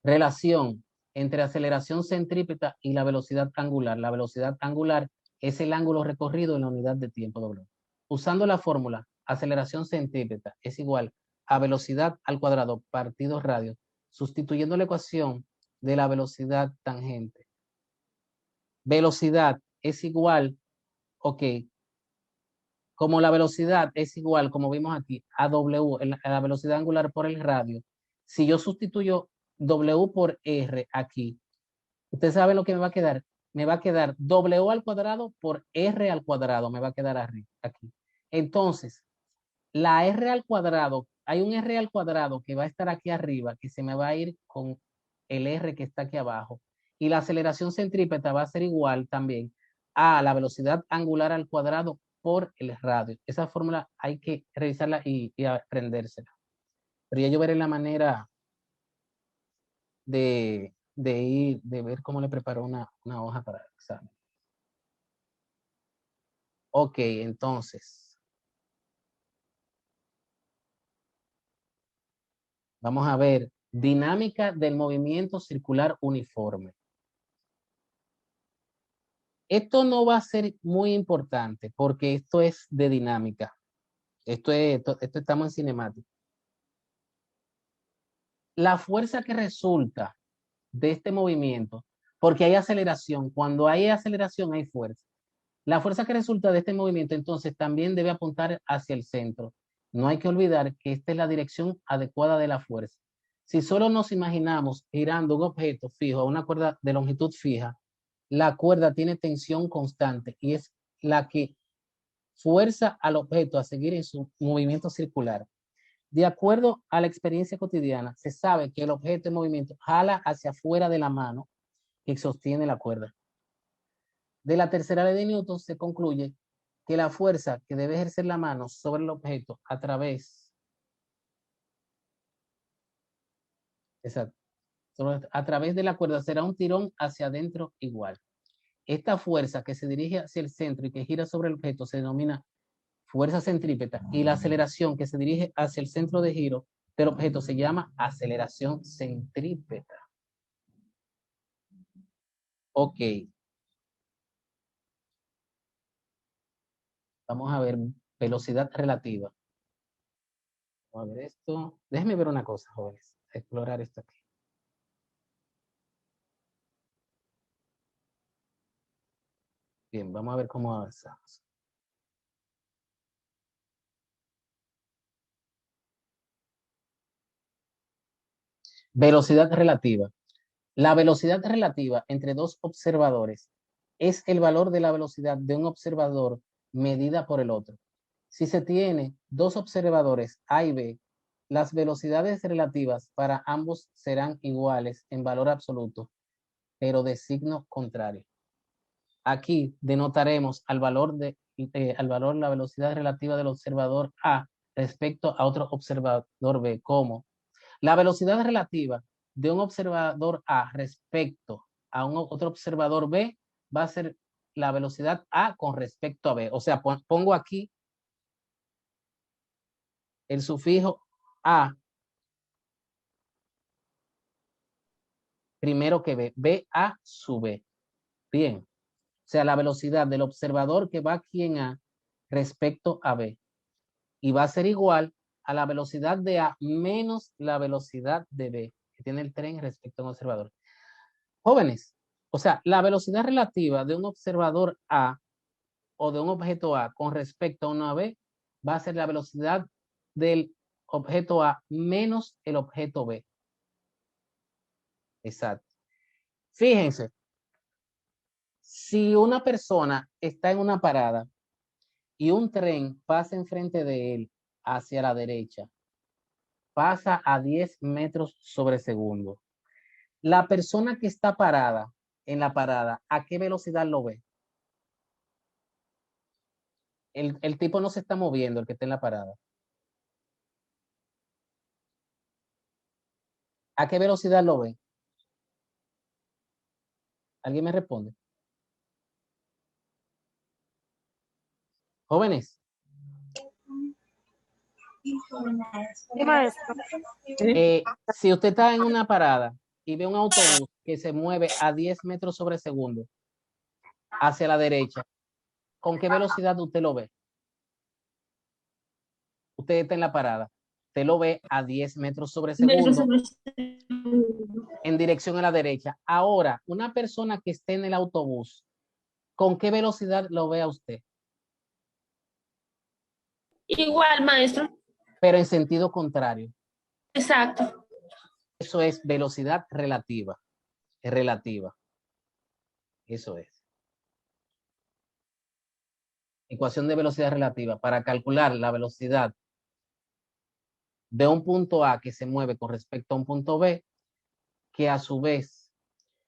Relación entre aceleración centrípeta y la velocidad angular. La velocidad angular es el ángulo recorrido en la unidad de tiempo W. Usando la fórmula aceleración centrípeta es igual a velocidad al cuadrado partido radio, sustituyendo la ecuación de la velocidad tangente. Velocidad es igual, ok, como la velocidad es igual, como vimos aquí, a W, a la velocidad angular por el radio, si yo sustituyo W por R aquí, usted sabe lo que me va a quedar. Me va a quedar W al cuadrado por R al cuadrado, me va a quedar arriba, aquí. Entonces, la R al cuadrado, hay un R al cuadrado que va a estar aquí arriba, que se me va a ir con el R que está aquí abajo. Y la aceleración centrípeta va a ser igual también a la velocidad angular al cuadrado por el radio. Esa fórmula hay que revisarla y aprendérsela. Pero ya yo veré la manera de ver cómo le preparo una hoja para el examen. Ok, entonces. Vamos a ver, dinámica del movimiento circular uniforme. Esto no va a ser muy importante porque esto es de dinámica. Esto estamos en cinemática. La fuerza que resulta de este movimiento, porque hay aceleración, cuando hay aceleración hay fuerza. La fuerza que resulta de este movimiento entonces también debe apuntar hacia el centro. No hay que olvidar que esta es la dirección adecuada de la fuerza. Si solo nos imaginamos girando un objeto fijo a una cuerda de longitud fija, la cuerda tiene tensión constante y es la que fuerza al objeto a seguir en su movimiento circular. De acuerdo a la experiencia cotidiana, se sabe que el objeto en movimiento jala hacia afuera de la mano que sostiene la cuerda. De la tercera ley de Newton se concluye que la fuerza que debe ejercer la mano sobre el objeto a través de la cuerda será un tirón hacia adentro igual. Esta fuerza que se dirige hacia el centro y que gira sobre el objeto se denomina fuerza centrípeta y la aceleración que se dirige hacia el centro de giro del objeto se llama aceleración centrípeta. Ok. Vamos a ver velocidad relativa. Vamos a ver esto. Déjenme ver una cosa, jóvenes. Explorar esto aquí. Bien, vamos a ver cómo avanzamos. Velocidad relativa. La velocidad relativa entre dos observadores es el valor de la velocidad de un observador medida por el otro. Si se tiene dos observadores A y B, las velocidades relativas para ambos serán iguales en valor absoluto, pero de signo contrario. Aquí denotaremos al valor, la velocidad relativa del observador A respecto a otro observador B, como la velocidad relativa de un observador A respecto a otro observador B va a ser la velocidad A con respecto a B. O sea, pongo aquí el sufijo A primero que B, B A sub B. Bien. O sea, la velocidad del observador que va aquí en A respecto a B. Y va a ser igual a la velocidad de A menos la velocidad de B, que tiene el tren respecto a un observador. Jóvenes, o sea, la velocidad relativa de un observador A o de un objeto A con respecto a una B va a ser la velocidad del objeto A menos el objeto B. Exacto. Fíjense, si una persona está en una parada y un tren pasa enfrente de él hacia la derecha, pasa a 10 metros sobre segundo. La persona que está parada en la parada, ¿a qué velocidad lo ve? El tipo no se está moviendo, el que está en la parada. ¿A qué velocidad lo ve? ¿Alguien me responde? Jóvenes, Sí, maestro. si usted está en una parada y ve un autobús que se mueve a 10 metros sobre segundo hacia la derecha, ¿con qué velocidad usted lo ve? Usted está en la parada. Usted lo ve a 10 metros sobre segundo en dirección a la derecha. Ahora, una persona que esté en el autobús, ¿con qué velocidad lo ve a usted? Igual, maestro. Pero en sentido contrario. Exacto. Eso es velocidad relativa. Es relativa. Eso es. Ecuación de velocidad relativa. Para calcular la velocidad de un punto A que se mueve con respecto a un punto B, que a su vez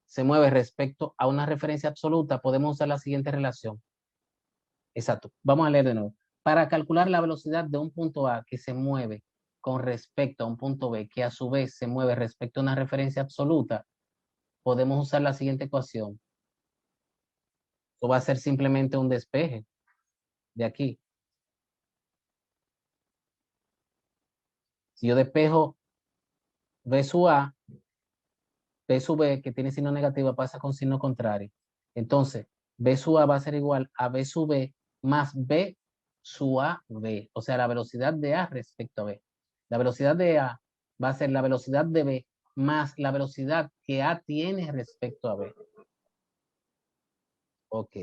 se mueve respecto a una referencia absoluta, podemos usar la siguiente relación. Exacto. Vamos a leer de nuevo. Para calcular la velocidad de un punto A que se mueve con respecto a un punto B, que a su vez se mueve respecto a una referencia absoluta, podemos usar la siguiente ecuación. Esto va a ser simplemente un despeje de aquí. Si yo despejo B sub A, B sub B, que tiene signo negativo, pasa con signo contrario. Entonces, B sub A va a ser igual a B sub B más B sub A B. O sea, la velocidad de A respecto a B. La velocidad de A va a ser la velocidad de B más la velocidad que A tiene respecto a B. Ok.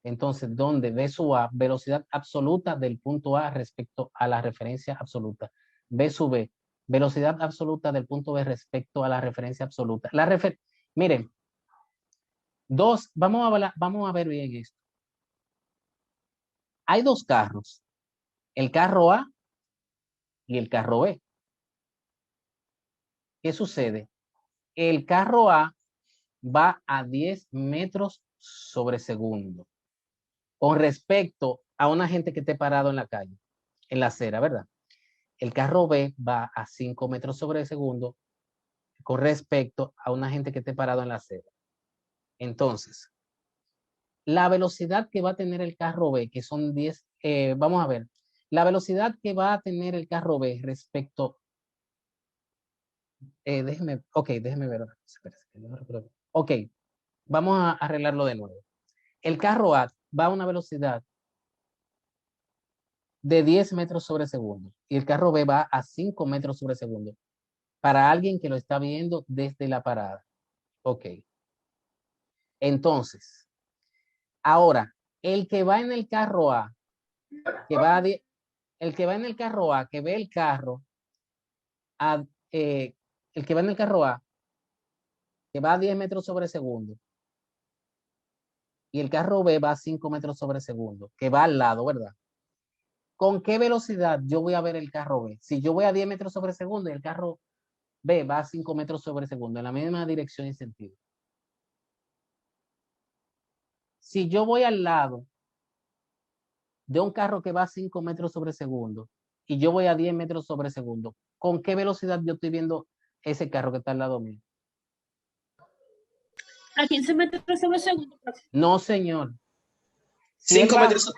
Entonces, ¿dónde B sub A? Velocidad absoluta del punto A respecto a la referencia absoluta. B sub B, velocidad absoluta del punto B respecto a la referencia absoluta. Miren, vamos a ver bien esto. Hay dos carros, el carro A y el carro B. ¿Qué sucede? El carro A va a 10 metros sobre segundo con respecto a una gente que esté parado en la calle, en la acera, ¿verdad? El carro B va a 5 metros sobre segundo con respecto a una gente que esté parado en la acera. Entonces, la velocidad que va a tener el carro B, que son 10, vamos a ver, la velocidad que va a tener el carro B respecto, déjeme ver. Ok, vamos a arreglarlo de nuevo. El carro A va a una velocidad de 10 metros sobre segundo y el carro B va a 5 metros sobre segundo para alguien que lo está viendo desde la parada. Ok. Entonces, ahora, el que va en el carro A, el que va en el carro A, que ve el carro, el que va en el carro A, que va a 10 metros sobre segundo, y el carro B va a 5 metros sobre segundo, que va al lado, ¿verdad? ¿Con qué velocidad yo voy a ver el carro B? Si yo voy a 10 metros sobre segundo y el carro B va a 5 metros sobre segundo, en la misma dirección y sentido. si yo voy al lado de un carro que va a 5 metros sobre segundo y yo voy a 10 metros sobre segundo, ¿con qué velocidad yo estoy viendo ese carro que está al lado mío? A 15 metros sobre segundo. No, señor. Si él 5 va metros.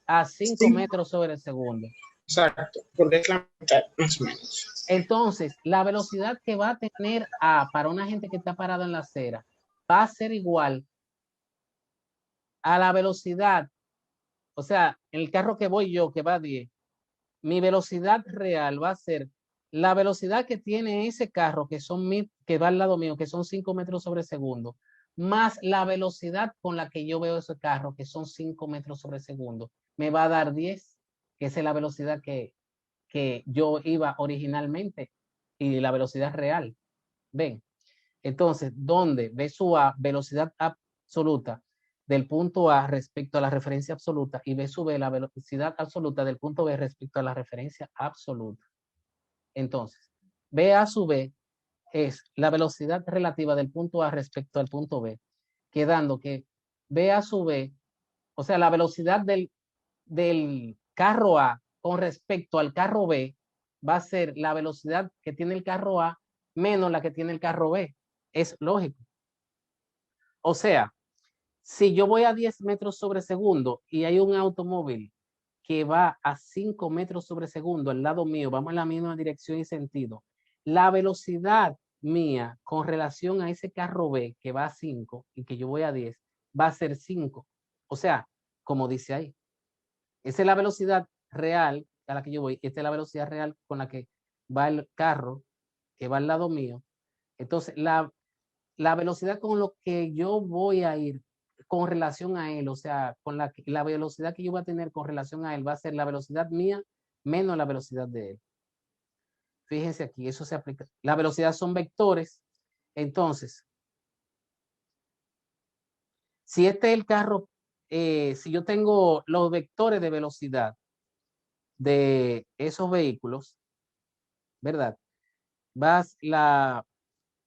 a 5 Sí. metros sobre segundo, Exacto, porque es la mitad, más o menos. entonces la velocidad que va a tener A para una gente que está parada en la acera va a ser igual a la velocidad, o sea, en el carro que voy yo, que va a 10, mi velocidad real va a ser la velocidad que tiene ese carro que va al lado mío, que son 5 metros sobre segundo, más la velocidad con la que yo veo ese carro, que son 5 metros sobre segundo, me va a dar 10, que esa es la velocidad que yo iba originalmente y la velocidad real. Ven, entonces, ¿dónde V sub A, velocidad absoluta del punto A respecto a la referencia absoluta, y V sub B, la velocidad absoluta del punto B respecto a la referencia absoluta? Entonces, VA sub B es la velocidad relativa del punto A respecto al punto B, quedando que VA sub B, o sea, la velocidad del carro A con respecto al carro B va a ser la velocidad que tiene el carro A menos la que tiene el carro B. Es lógico. O sea, si yo voy a 10 metros sobre segundo y hay un automóvil que va a 5 metros sobre segundo al lado mío, vamos en la misma dirección y sentido, la velocidad mía con relación a ese carro B que va a 5 y que yo voy a 10 va a ser 5. O sea, como dice ahí, esa es la velocidad real a la que yo voy, esta es la velocidad real con la que va el carro que va al lado mío. Entonces, la velocidad con lo que yo voy a ir con relación a él, o sea, con la velocidad que yo voy a tener con relación a él va a ser la velocidad mía menos la velocidad de él. Fíjense aquí, eso se aplica. La velocidad son vectores. Entonces, si este es el carro, si yo tengo los vectores de velocidad de esos vehículos, ¿verdad? La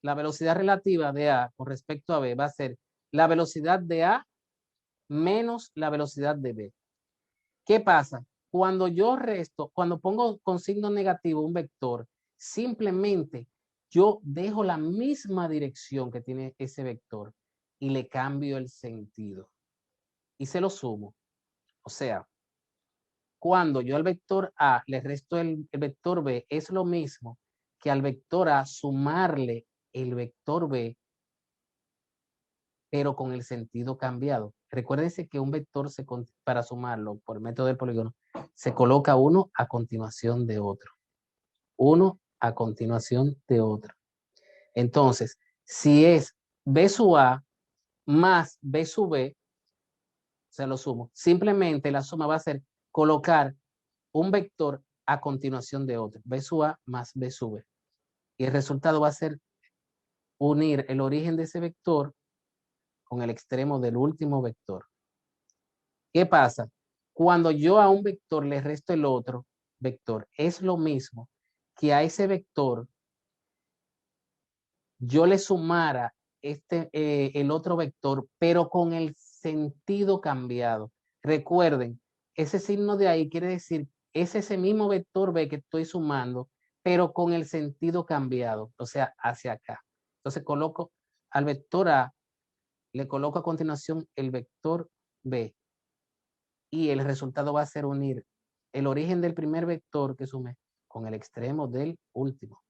velocidad relativa de A con respecto a B va a ser la velocidad de A menos la velocidad de B. ¿Qué pasa? Cuando yo resto, cuando pongo con signo negativo un vector, simplemente yo dejo la misma dirección que tiene ese vector y le cambio el sentido y se lo sumo. O sea, cuando yo al vector A le resto el vector B, es lo mismo que al vector A sumarle el vector B, pero con el sentido cambiado. Recuérdense que un vector para sumarlo por el método del polígono se coloca uno a continuación de otro. Uno a continuación de otro. Entonces, si es B sub A más B sub B, se lo sumo. Simplemente la suma va a ser colocar un vector a continuación de otro. B sub A más B sub B. Y el resultado va a ser unir el origen de ese vector con el extremo del último vector. ¿Qué pasa? Cuando yo a un vector le resto el otro vector, es lo mismo que a ese vector yo le sumara el otro vector, pero con el sentido cambiado. Recuerden, ese signo de ahí quiere decir, es ese mismo vector B que estoy sumando, pero con el sentido cambiado, o sea, hacia acá. Entonces coloco al vector A, le coloco a continuación el vector B, y el resultado va a ser unir el origen del primer vector que sume con el extremo del último.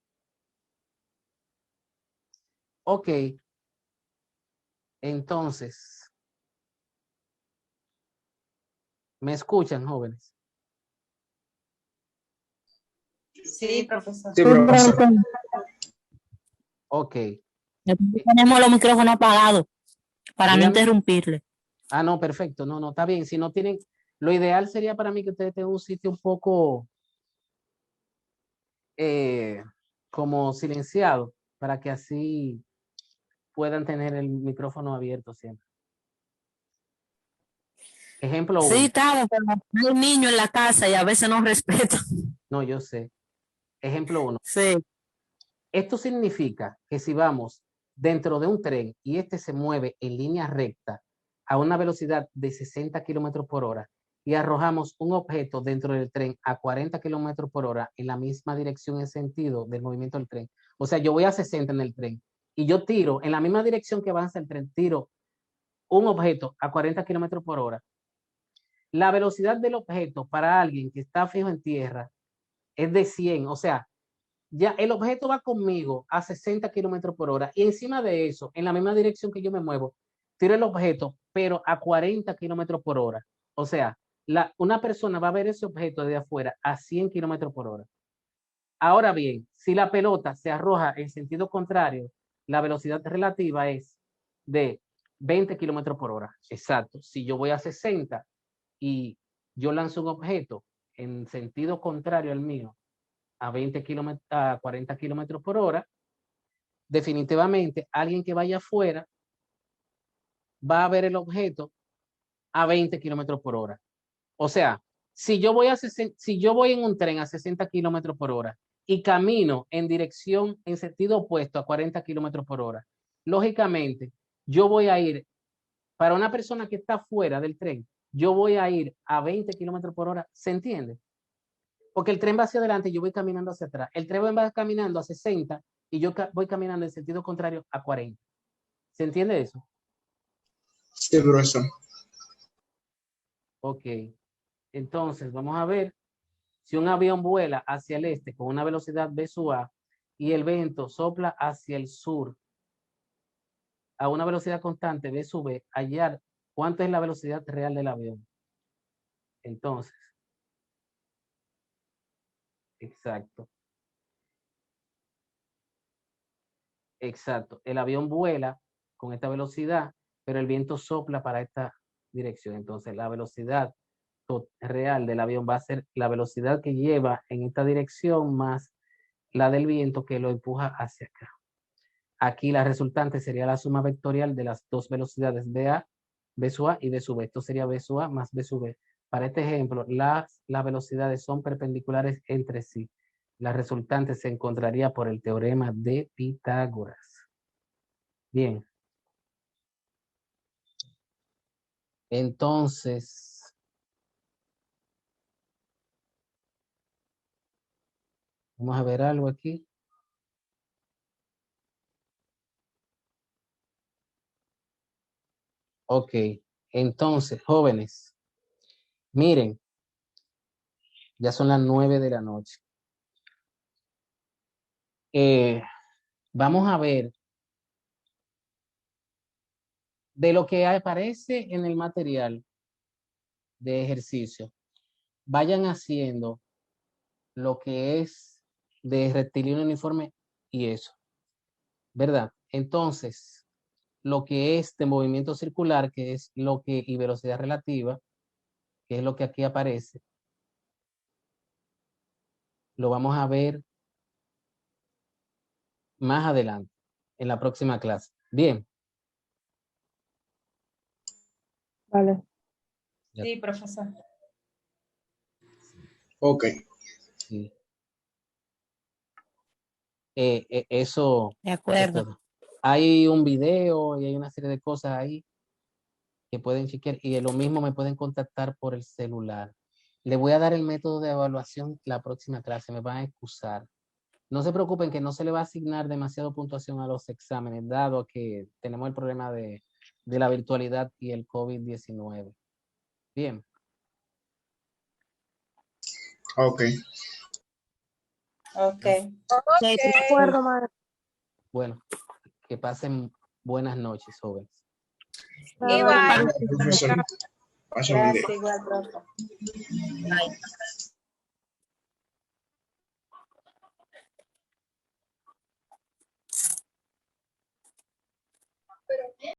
Ok. Entonces, ¿me escuchan, jóvenes? Sí, profesor. Sí, profesor. Ok. Tenemos los micrófonos apagados para no Dígame. interrumpirle. Ah, no, perfecto. No, está bien. Si no tienen, lo ideal sería para mí que ustedes tengan un sitio un poco como silenciado, para que así puedan tener el micrófono abierto siempre. Ejemplo Sí, 1. estamos, pero hay un niño en la casa y a veces no respeto. No, yo sé. Ejemplo 1. Sí. Esto significa que si vamos dentro de un tren y este se mueve en línea recta a una velocidad de 60 kilómetros por hora y arrojamos un objeto dentro del tren a 40 kilómetros por hora en la misma dirección en sentido del movimiento del tren. O sea, yo voy a 60 en el tren y yo tiro en la misma dirección que avanza el tren, tiro un objeto a 40 kilómetros por hora. La velocidad del objeto para alguien que está fijo en tierra es de 100, o sea, ya el objeto va conmigo a 60 kilómetros por hora y encima de eso, en la misma dirección que yo me muevo, tiro el objeto, pero a 40 kilómetros por hora. O sea, una persona va a ver ese objeto de afuera a 100 kilómetros por hora. Ahora bien, si la pelota se arroja en sentido contrario, la velocidad relativa es de 20 kilómetros por hora. Exacto. Si yo voy a 60 y yo lanzo un objeto en sentido contrario al mío, a 40 kilómetros por hora, definitivamente alguien que vaya afuera va a ver el objeto a 20 kilómetros por hora. O sea, si yo voy en un tren a 60 kilómetros por hora y camino en dirección, en sentido opuesto a 40 kilómetros por hora, lógicamente yo voy a ir, para una persona que está fuera del tren, yo voy a ir a 20 kilómetros por hora, ¿se entiende? Porque el tren va hacia adelante y yo voy caminando hacia atrás. El tren va caminando a 60 y yo voy caminando en sentido contrario a 40. ¿Se entiende eso? Sí, profesor. Ok. Entonces, vamos a ver si un avión vuela hacia el este con una velocidad v sub a y el viento sopla hacia el sur a una velocidad constante v sub b, hallar cuánto es la velocidad real del avión. Entonces, exacto. Exacto. El avión vuela con esta velocidad, pero el viento sopla para esta dirección. Entonces, la velocidad real del avión va a ser la velocidad que lleva en esta dirección más la del viento que lo empuja hacia acá. Aquí la resultante sería la suma vectorial de las dos velocidades v sub a y v sub b. Esto sería v sub a más v sub b. Para este ejemplo, las velocidades son perpendiculares entre sí. La resultante se encontraría por el teorema de Pitágoras. Bien. Entonces, vamos a ver algo aquí. Ok, entonces, jóvenes, miren, ya son las 9 de la noche. Vamos a ver de lo que aparece en el material de ejercicio. Vayan haciendo lo que es de rectilíneo uniforme y eso, ¿verdad? Entonces, lo que es de movimiento circular, que es lo que, y velocidad relativa, que es lo que aquí aparece, lo vamos a ver más adelante, en la próxima clase. Bien. Vale. Ya. Sí, profesor. Ok. Sí. Eso De es acuerdo. todo. Hay un video y hay una serie de cosas ahí que pueden chequear y lo mismo me pueden contactar por el celular. Le voy a dar el método de evaluación la próxima clase, me van a excusar. No se preocupen que no se le va a asignar demasiado puntuación a los exámenes, dado que tenemos el problema de la virtualidad y el COVID-19. Bien. Ok. Ok. Sí, de acuerdo, Bueno, que pasen buenas noches, jóvenes. Igual. Profesor. Pasa buen día. Gracias, igual, profe. Bye.